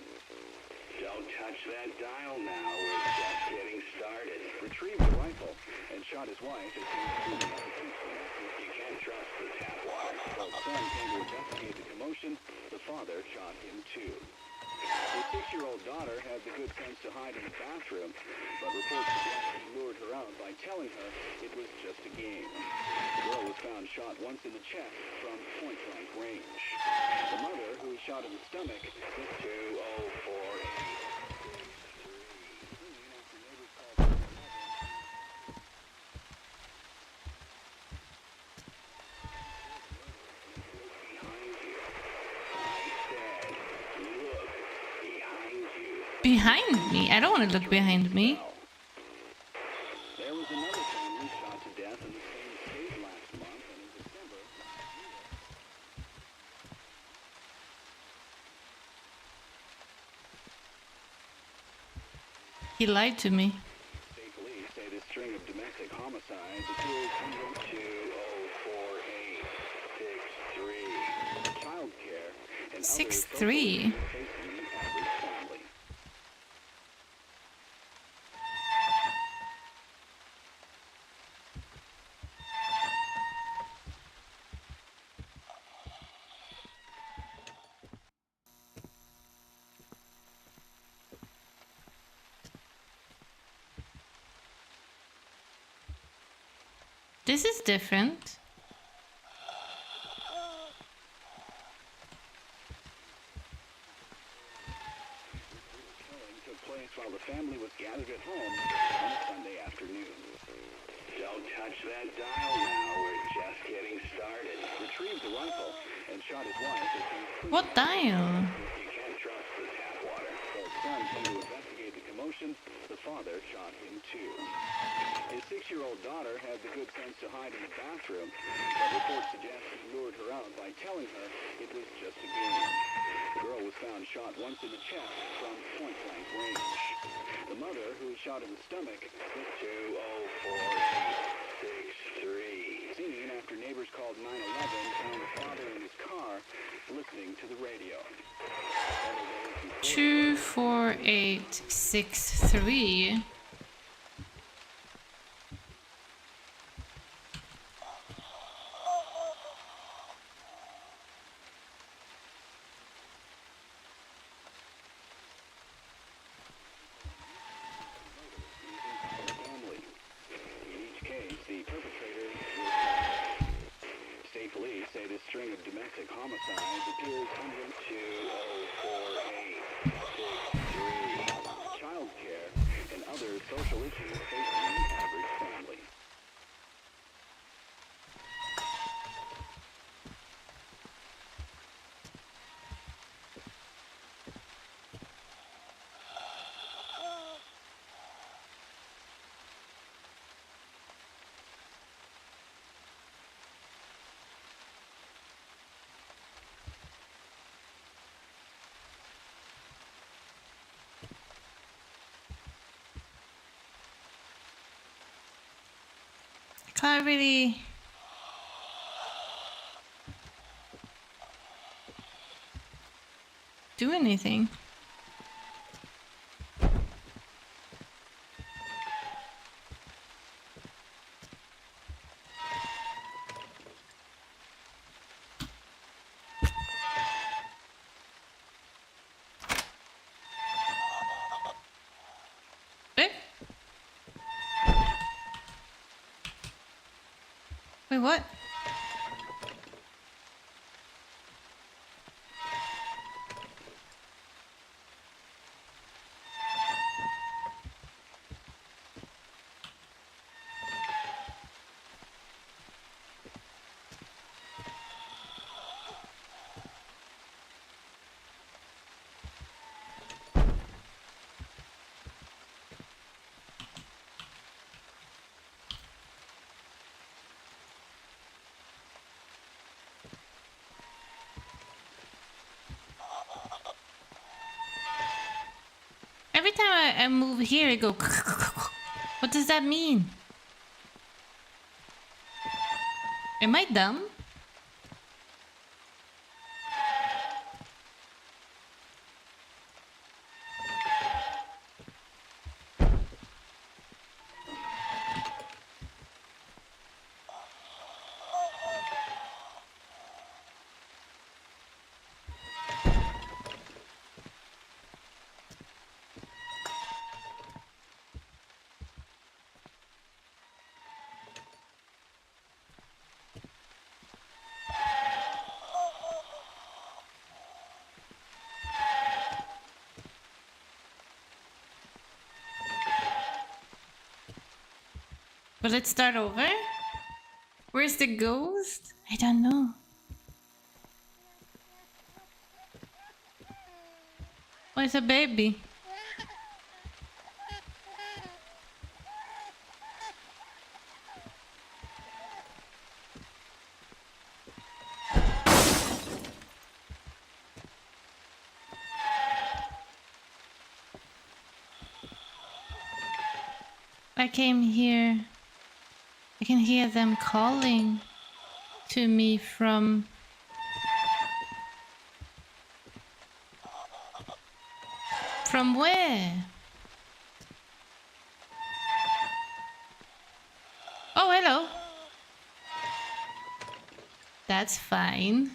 Don't touch that dial now. We're just getting started. Retrieved the rifle and shot his wife as he was cleaning up the kitchen. You can't trust the tap water. The old son came to investigate the commotion. The father shot him too. His 6-year-old daughter had the good sense to hide in the bathroom, but reports suggest he lured her out by telling her it was just a game. The girl was found shot once in the chest from point-blank range. The mother, who was shot in the stomach, was 2048. Behind me? I don't want to look behind me. There was another family shot to death in the same state last month, and in December He lied to me. state police say this string of domestic homicides appears under 2048663. Child care and 6'3". This is different. Took place while the family was gathered at home on a Sunday afternoon. Don't touch that dial now. We're just getting started. Retrieved the rifle and shot his wife as he was What dial? You can't trust the tap water. The son came to investigate the commotion. The father shot him too. His 6-year-old daughter had the good sense to hide in the bathroom, but reports suggest he lured her out by telling her it was just a game. The girl was found shot once in the chest from point-blank range. The mother, who was shot in the stomach, was 204863. Seen after neighbors called 911, found the father in his car listening to the radio. 24863. State police say this string of domestic homicides appears under 204A63. Child care and other social issues facing the average family. Can't really do anything. Eh? Wait, what? Every time I move here, it go. What does that mean? Am I dumb? But let's start over. Where's the ghost? I don't know. Oh, it's a baby. I came here. I can hear them calling to me from... From where? Oh, hello. That's fine.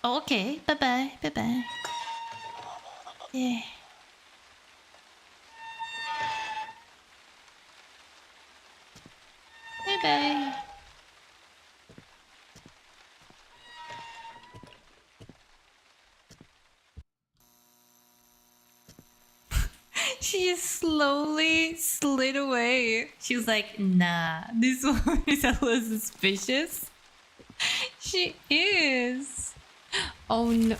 Oh, okay. Bye-bye. Bye-bye. Yeah. Bye-bye. She slowly slid away. She was like, nah, this woman is a little suspicious. She is. Oh no.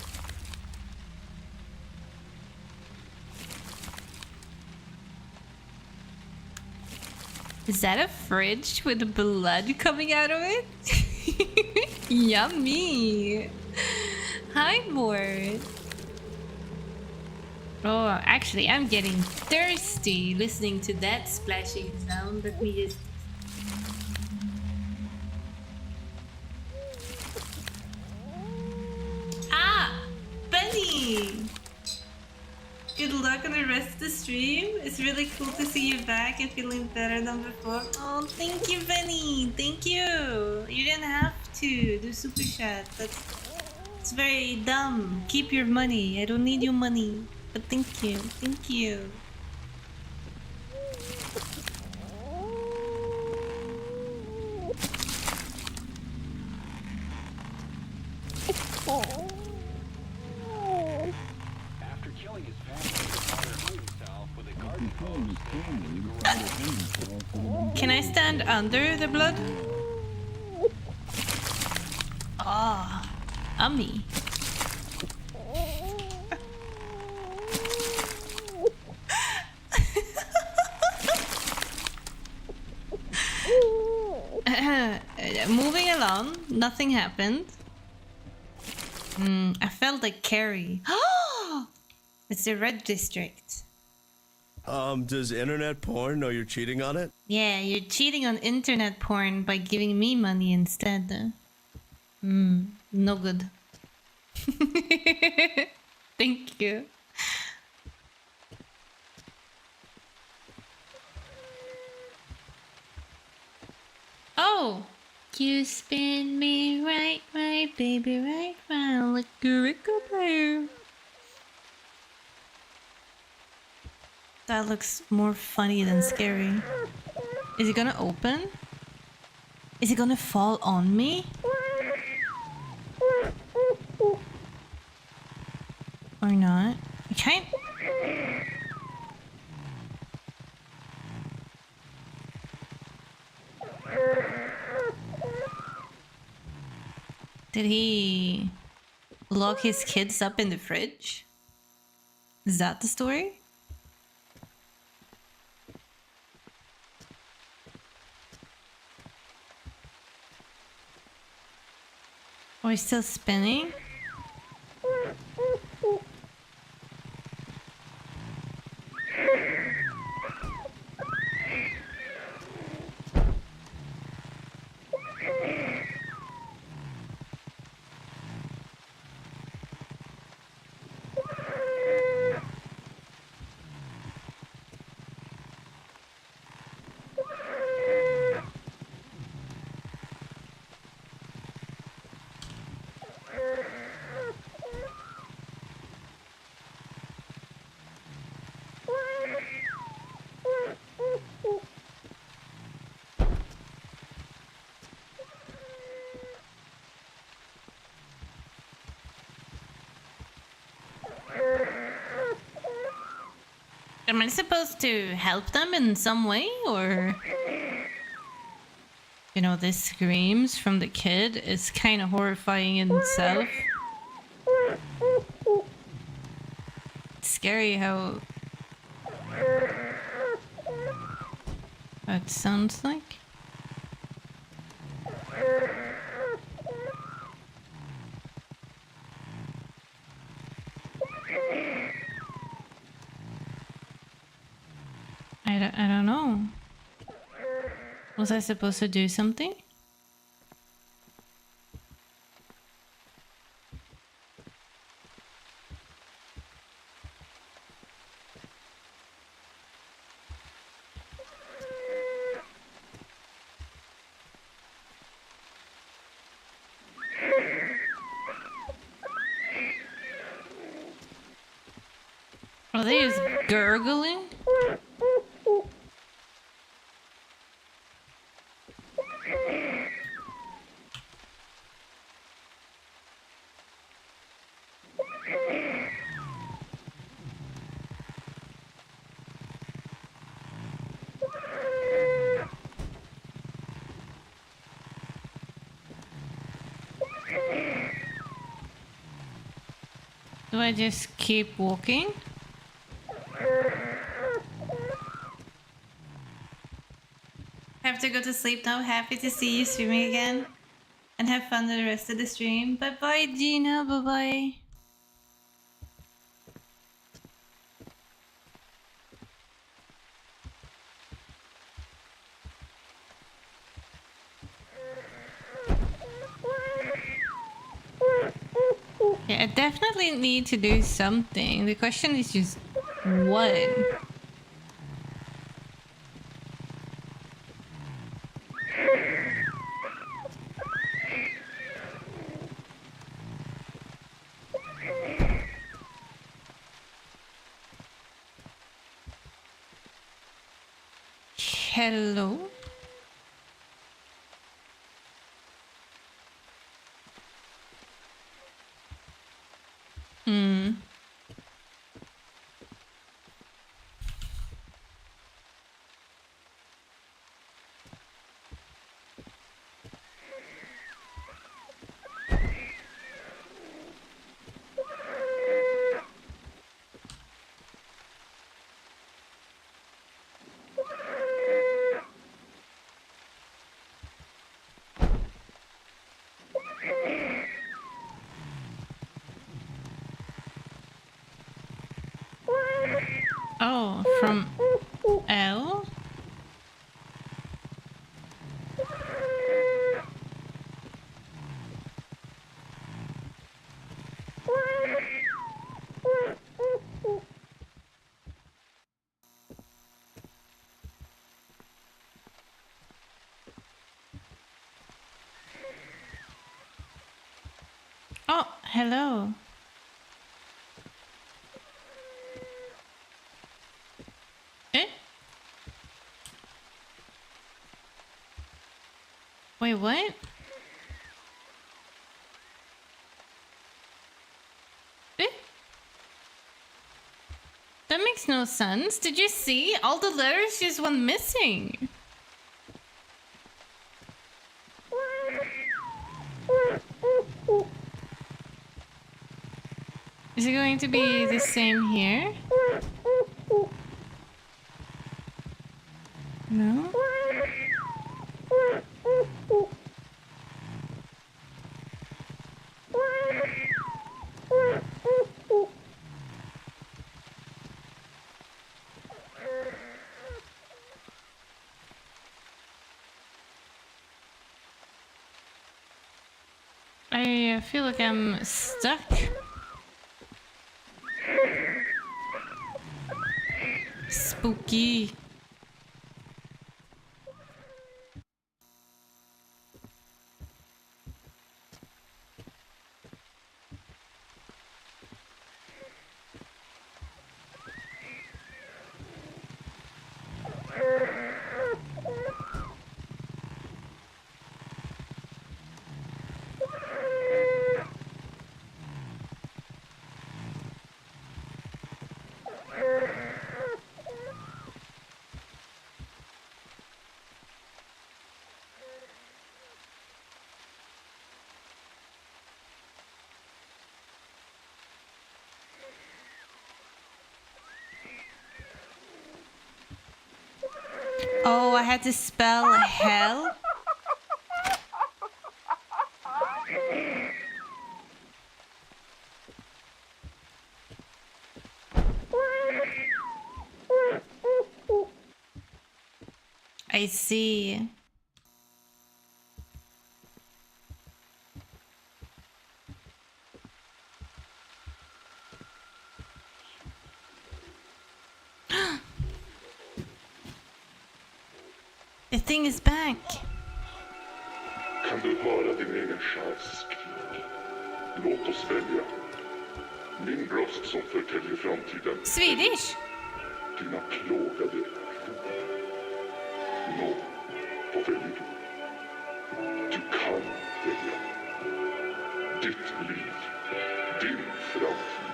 Is that a fridge with blood coming out of it? Yummy. Hi, board. Oh, actually, I'm getting thirsty listening to that splashing sound. Let me just... Ah! Benny! Good luck on the rest of the stream. It's really cool to see you back and feeling better than before. Oh, thank you, Benny. Thank you. You didn't have to do super chat. It's very dumb. Keep your money. I don't need your money. But thank you. Thank you. After killing his family, the father hung himself with a garden hose. Can I stand under the blood? Ah, ummy. Moving along, nothing happened. I felt like Carrie. It's the red district. Does internet porn know you're cheating on it? Yeah, you're cheating on internet porn by giving me money instead. No good. Thank you. Oh! You spin me right, right, baby, right round like a record player. That looks more funny than scary. Is it gonna open? Is it gonna fall on me? Or not? I can't. Did he lock his kids up in the fridge? Is that the story? Or he's still spinning? Am I supposed to help them in some way, or... You know, the screams from the kid is kind of horrifying in itself. It's scary how it sounds like. I don't know. Was I supposed to do something? Are they just gurgling? Do I just keep walking? Have to go to sleep now. Happy to see you streaming again. And have fun with the rest of the stream. Bye bye, Gina. Bye bye. Yeah, I definitely need to do something. The question is just what? Hello? Oh, from L? Oh, hello. Eh? Wait, what? Eh? That makes no sense. Did you see? All the letters just went missing. Is it going to be the same here? No? I feel like I'm stuck. Spooky. Oh, I had to spell hell. I see. The thing is back. Kan du höra din egen själs skrik? Låt oss välja. Min röst som förtäljer framtiden. Swedish. Dina plågade ord. Nå, vad väljer du? Du kan välja. Ditt liv. Din framtid.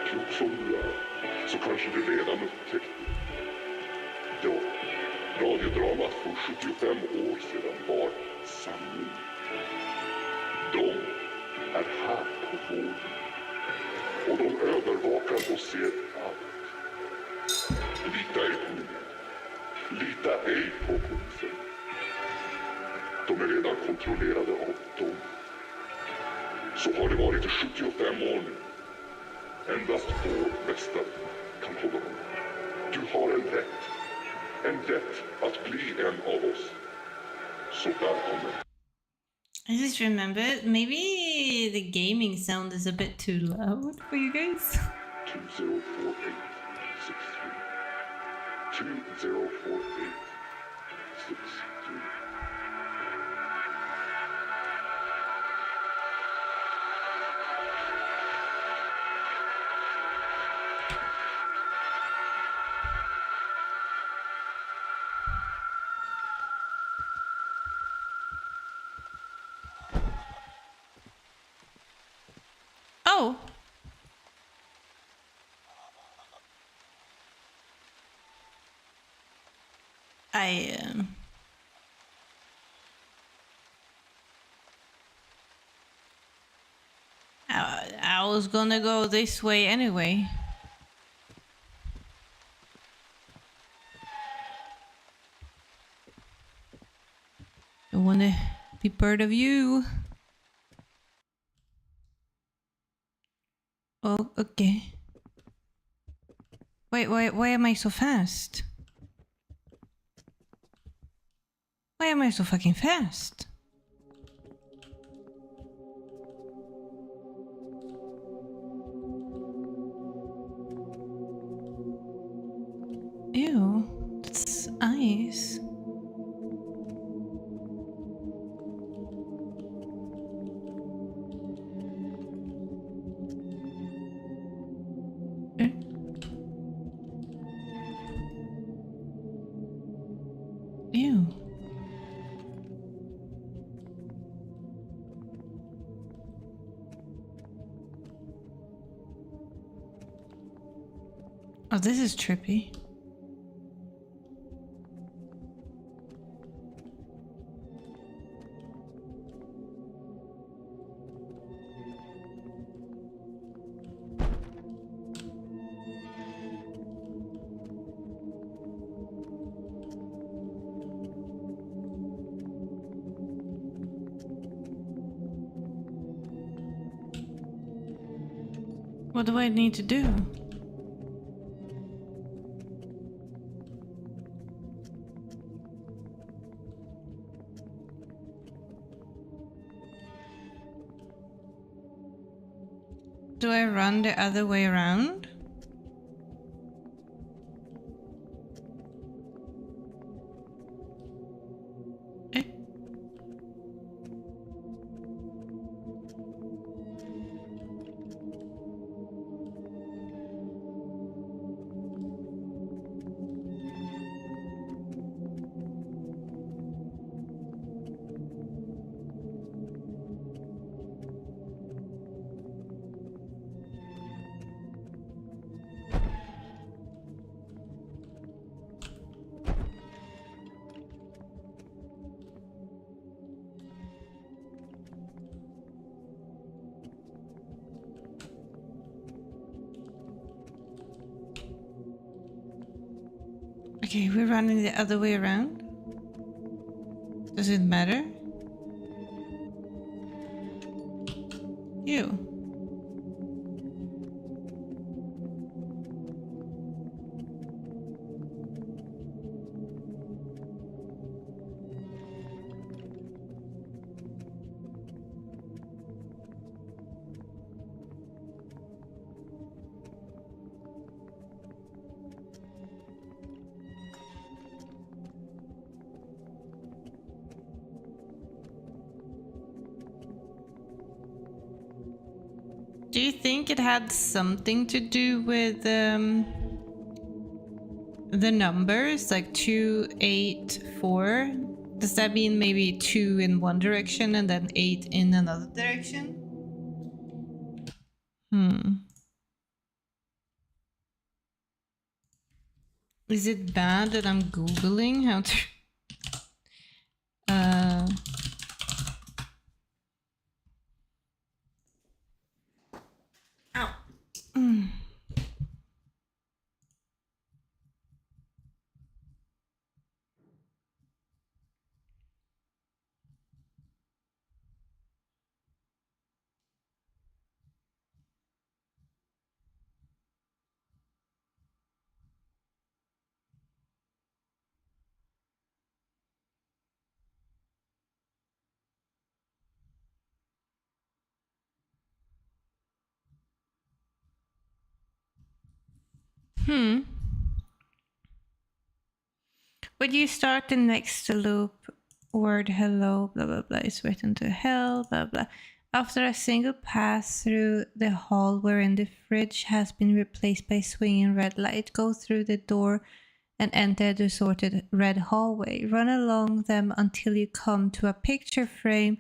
Klok som du är, så kanske du redan upptäckt det. Ja, radiodramat för 75 år sedan var sanning. De är här på vården. Och de övervakar och ser allt. Lita ej på mig. Lita ej på polisen. De är redan kontrollerade av dem. Så har det varit i 75 år nu. Endast få mästare kan hålla dem. Du har en rätt. En rätt att bli en av oss. Så välkommen. I just remembered, maybe the gaming sound is a bit too loud for you guys. 204863. 204863. Oh! I was gonna go this way anyway. I wanna be part of you. Oh, okay. Wait, why am I so fast? Why am I so fucking fast? Ew, that's ice. Eh? Ew. Oh, this is trippy. What do I need to do? Do I run the other way around? Eh? Okay, we're running the other way around. Does it matter? Ew. Do you think it had something to do with the numbers, like 2, 8, 4? Does that mean maybe 2 in one direction and then 8 in another direction? Is it bad that I'm Googling how to... Ow. When you start the next loop, word hello, blah blah blah is written to hell, blah blah. After a single pass through the hall wherein the fridge has been replaced by swinging red light, go through the door and enter the sorted red hallway. Run along them until you come to a picture frame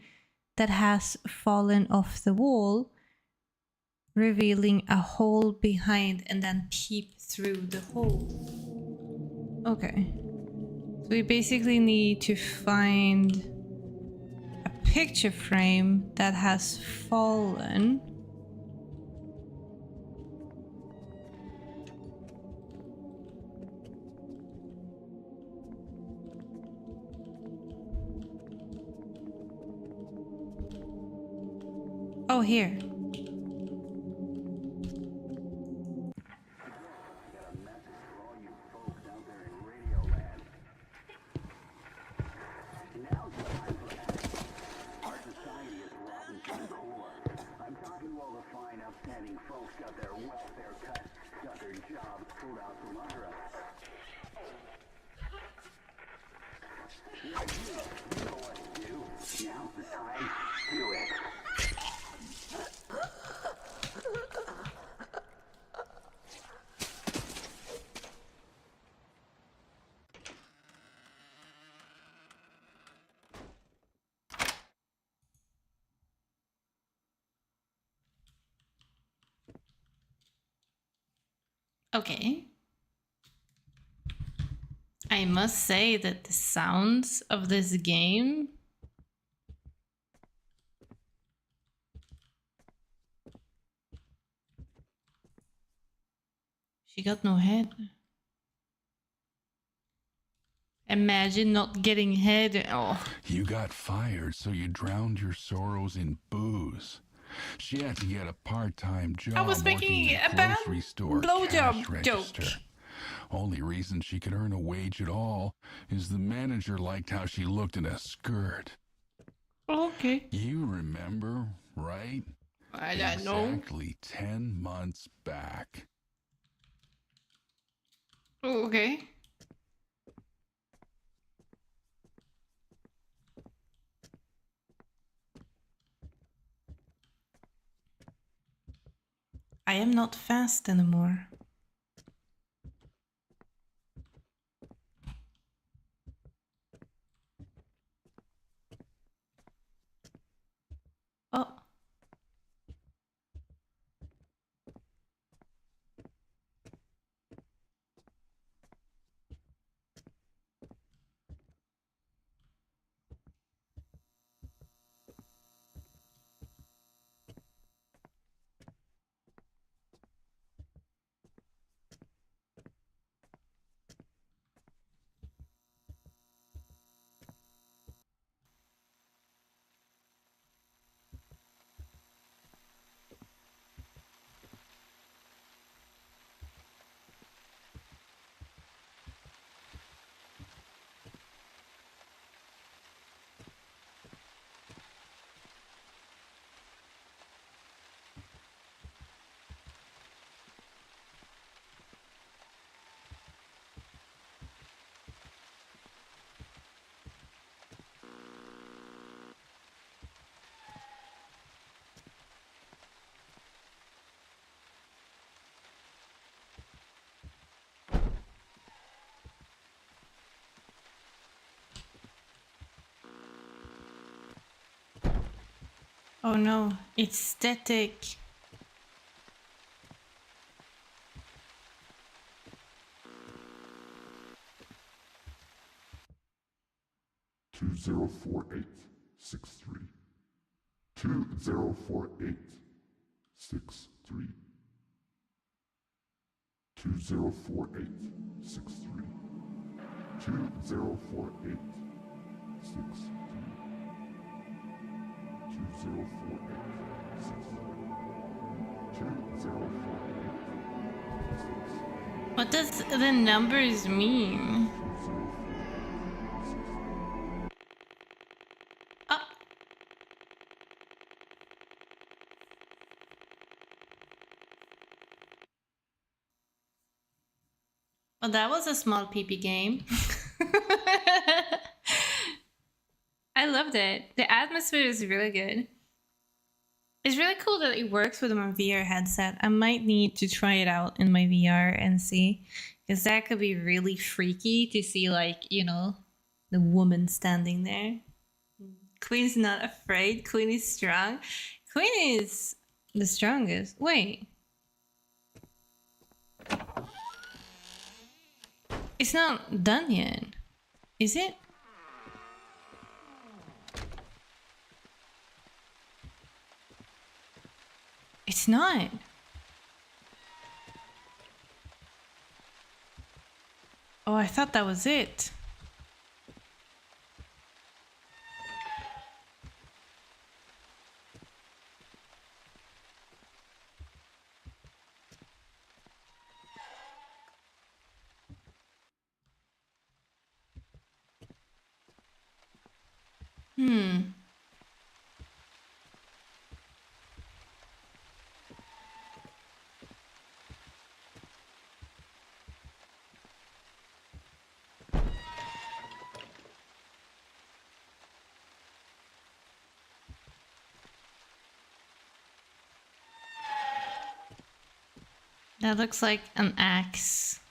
that has fallen off the wall, revealing a hole behind, and then peep through the hole. Okay. So we basically need to find a picture frame that has fallen. Oh, here. pulled out from under us. You know what to do. Now's the time. Do it. Okay. I must say that the sounds of this game she got no head. Imagine not getting head. Oh. You got fired, so you drowned your sorrows in booze. She had to get a part-time job I was working making in a a bad grocery store blowjob cash joke. register. Only reason she could earn a wage at all is the manager liked how she looked in a skirt. Okay. You remember, right? I don't know. Exactly 10 months back. Okay. I am not fast anymore. Oh. Oh no, it's static. Two 204863. 204863. 204863. 204863. 204863. What does the numbers mean? Oh. Well, that was a small PP game. I loved it. The atmosphere is really good. It's really cool that it works with my VR headset. I might need to try it out in my VR and see. Because that could be really freaky to see, like, you know, the woman standing there. Queen's not afraid. Queen is strong. Queen is the strongest. Wait. It's not done yet. Is it? It's not. Oh, I thought that was it. That looks like an axe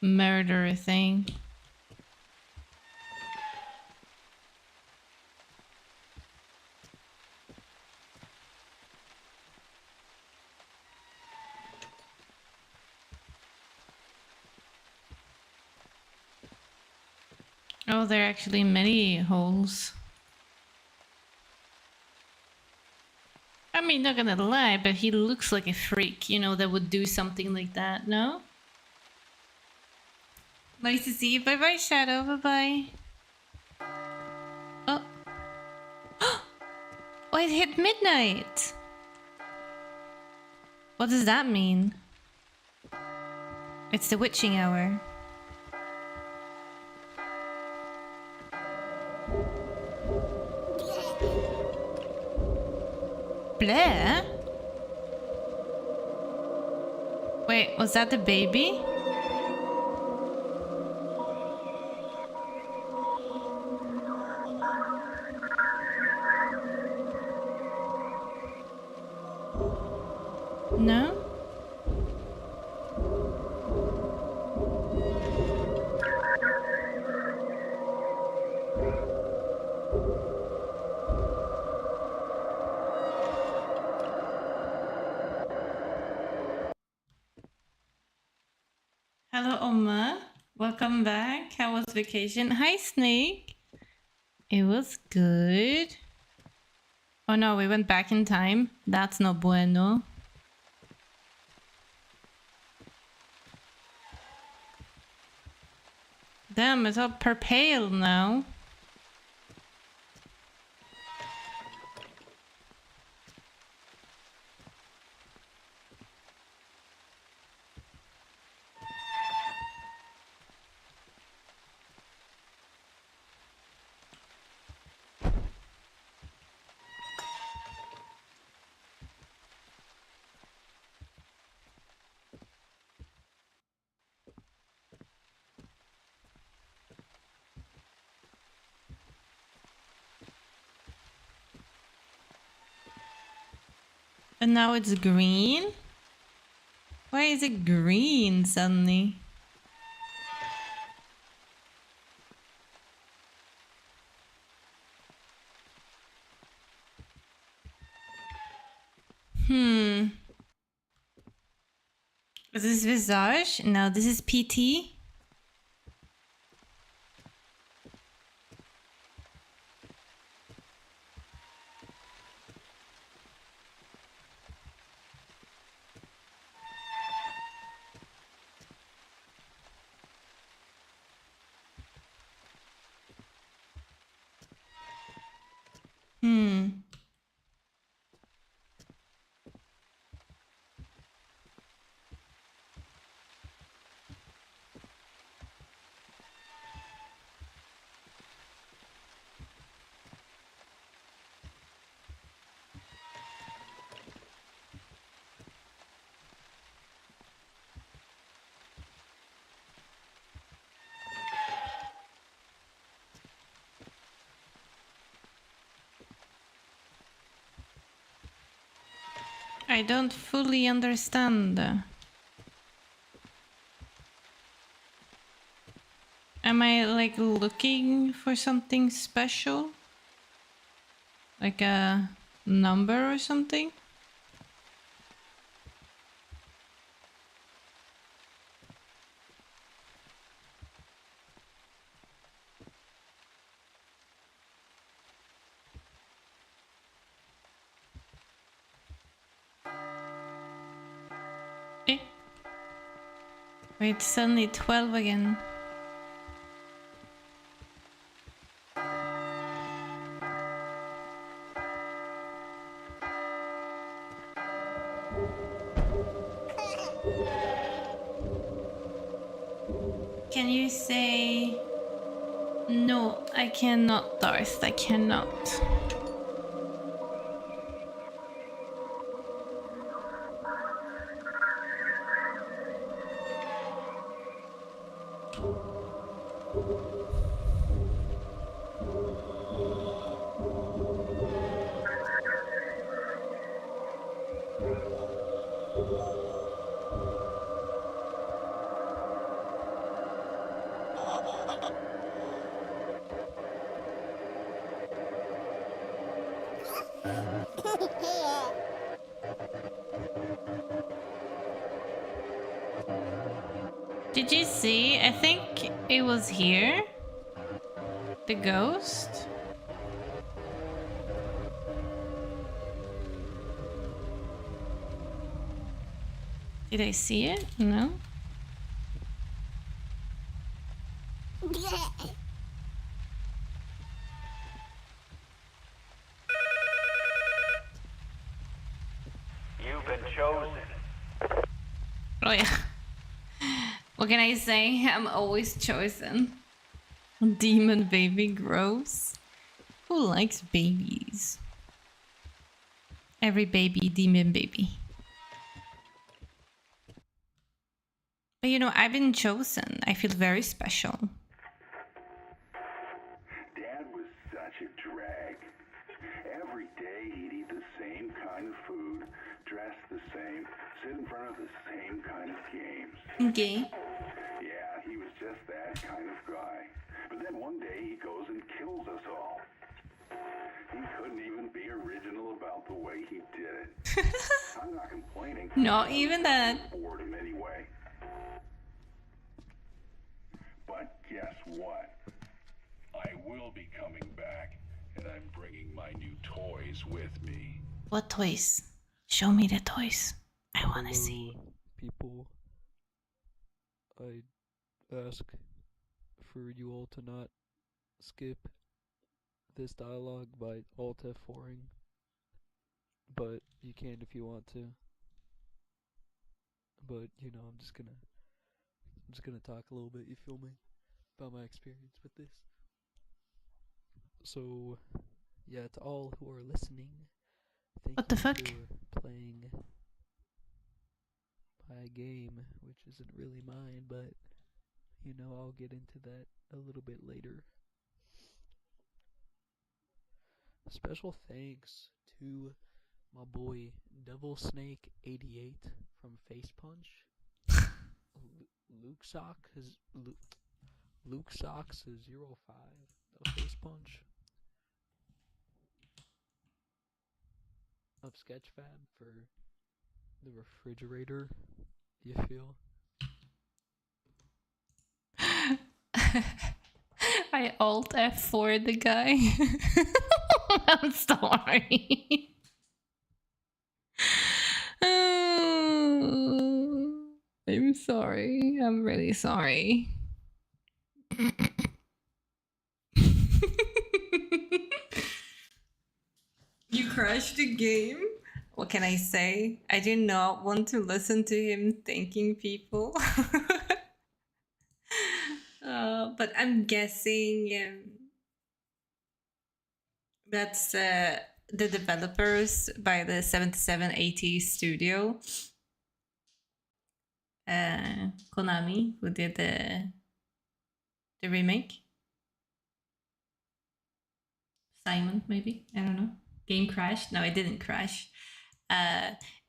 murder thing. Oh, there are actually many holes. I mean, not gonna lie, but he looks like a freak, you know, that would do something like that, no? Nice to see you. Bye bye, Shadow. Bye bye. Oh. Oh, it hit midnight. What does that mean? It's the witching hour. Blair? Wait, was that the baby? No? Hello, Oma. Welcome back. How was vacation? Hi, Snake. It was good. Oh no, we went back in time. That's no bueno. Damn, it's all pale now. And now it's green? Why is it green suddenly? Is this Visage? No, this is PT. I don't fully understand. Am I like looking for something special? Like a number or something? Eh? Wait, suddenly 12 again. Can you say... No, I cannot, Darth. I cannot. Did you see? I think it was here. The ghost. Did I see it? No. You've been chosen. Oh yeah. What can I say? I'm always chosen. Demon baby gross. Who likes babies? Every baby, demon baby. But you know, I've been chosen. I feel very special. Dad was such a drag. Every day he'd eat the same kind of food, dress the same, sit in front of the same kind of games. Okay. Yeah, he was just that kind of guy. But then one day he goes and kills us all. He couldn't even be original about the way he did it. I'm not complaining. Not even that. Bored him anyway. But guess what? I will be coming back, and I'm bringing my new toys with me. What toys? Show me the toys. I wanna see. People, I ask for you all to not skip this dialogue by alt F4ing, but you can if you want to. But you know, I'm just gonna talk a little bit. You feel me? About my experience with this. So, yeah, to all who are listening, thank What the you fuck? for playing my game, which isn't really mine, but you know, I'll get into that a little bit later. Special thanks to my boy Devil Snake 88 from Face Punch. Luke Socks is Luke Socks is 05 of Face Punch. Of Sketchfab for the refrigerator. You feel? I alt F4 the guy. I'm sorry. I'm sorry. I'm really sorry. You crashed the game? What can I say? I do not want to listen to him thanking people. But I'm guessing that's the developers by the 7780 studio. Konami, who did the remake. Simon, maybe? I don't know. Game crashed? No, it didn't crash.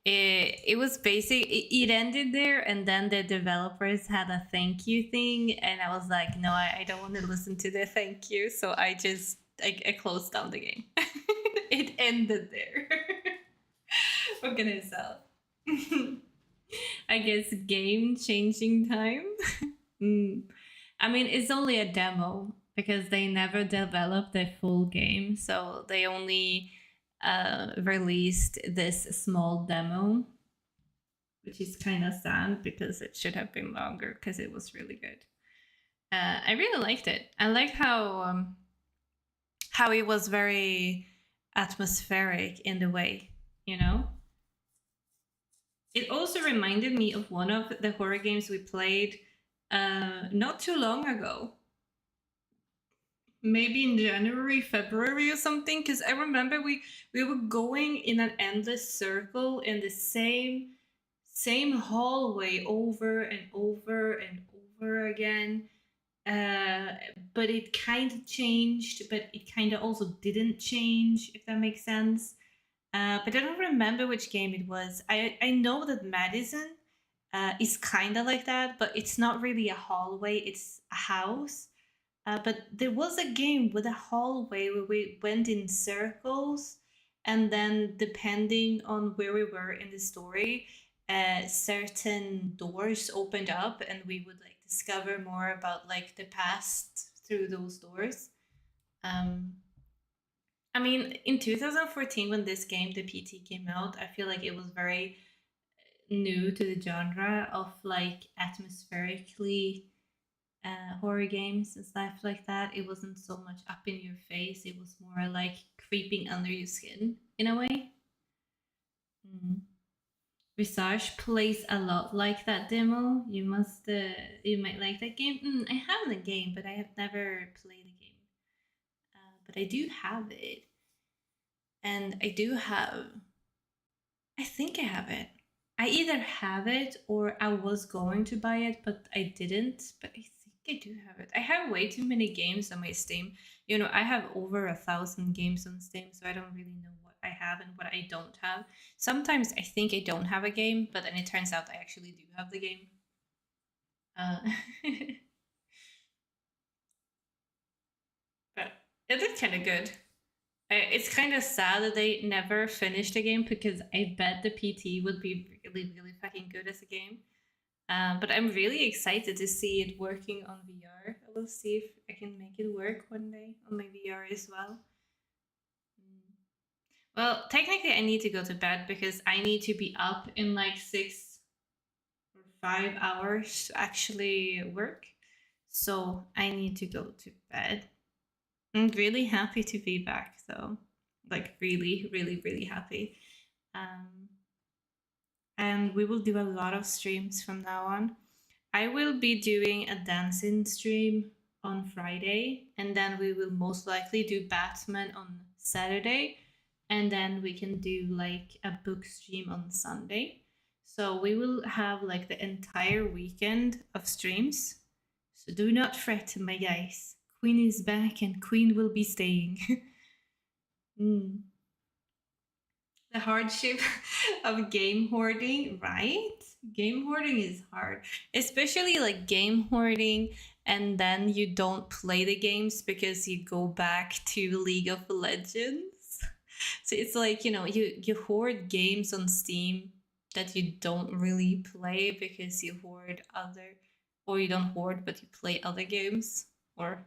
It was basic. It ended there, and then the developers had a thank you thing, and I was like, no, I don't want to listen to the thank you, so I closed down the game. It ended there. What can I say? I guess game changing time. I mean, it's only a demo because they never developed the full game, so they only released this small demo, which is kind of sad because it should have been longer because it was really good. I really liked it. I liked how it was very atmospheric in the way, you know. It also reminded me of one of the horror games we played not too long ago. Maybe in January, February or something, because I remember we were going in an endless circle in the same hallway over and over and over again. But it kind of changed, but it kind of also didn't change, if that makes sense. But I don't remember which game it was. I know that Madison is kind of like that, but it's not really a hallway, it's a house. But there was a game with a hallway where we went in circles, and then depending on where we were in the story, certain doors opened up, and we would like discover more about like the past through those doors. I mean, in 2014, when this game, the PT, came out, I feel like it was very new to the genre of like atmospherically horror games and stuff like that. It wasn't so much up in your face, it was more like creeping under your skin in a way. Visage plays a lot like that demo. You might like that game. I have the game, but I have never played the game. But I do have it. And I think I have it. I either have it or I was going to buy it, but I didn't. But I think I do have it. I have way too many games on my Steam. You know, I have over 1,000 games on Steam, so I don't really know what I have and what I don't have. Sometimes I think I don't have a game, but then it turns out I actually do have the game. But it is kind of good. It's kind of sad that they never finished the game, because I bet the PT would be really, really fucking good as a game. But I'm really excited to see it working on VR. I will see if I can make it work one day on my VR as well. Well, technically I need to go to bed because I need to be up in like 6 or 5 hours to actually work. So I need to go to bed. I'm really happy to be back though. Like really, really, really happy. And we will do a lot of streams from now on. I will be doing a dancing stream on Friday, and then we will most likely do Batman on Saturday, and then we can do like a book stream on Sunday. So we will have like the entire weekend of streams. So do not fret, my guys. Queen is back and Queen will be staying. The hardship of game hoarding, right? Game hoarding is hard, especially like game hoarding and then you don't play the games because you go back to League of Legends. So it's like, you know, you hoard games on Steam that you don't really play because you hoard other, or you don't hoard but you play other games, or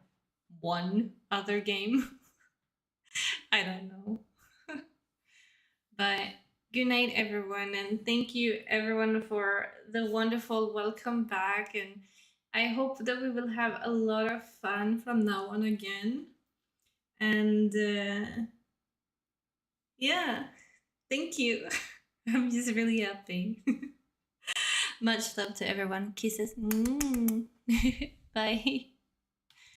one other game. I don't know. But good night, everyone, and thank you, everyone, for the wonderful welcome back. And I hope that we will have a lot of fun from now on again. And yeah, thank you. I'm just really happy. Much love to everyone. Kisses. Bye.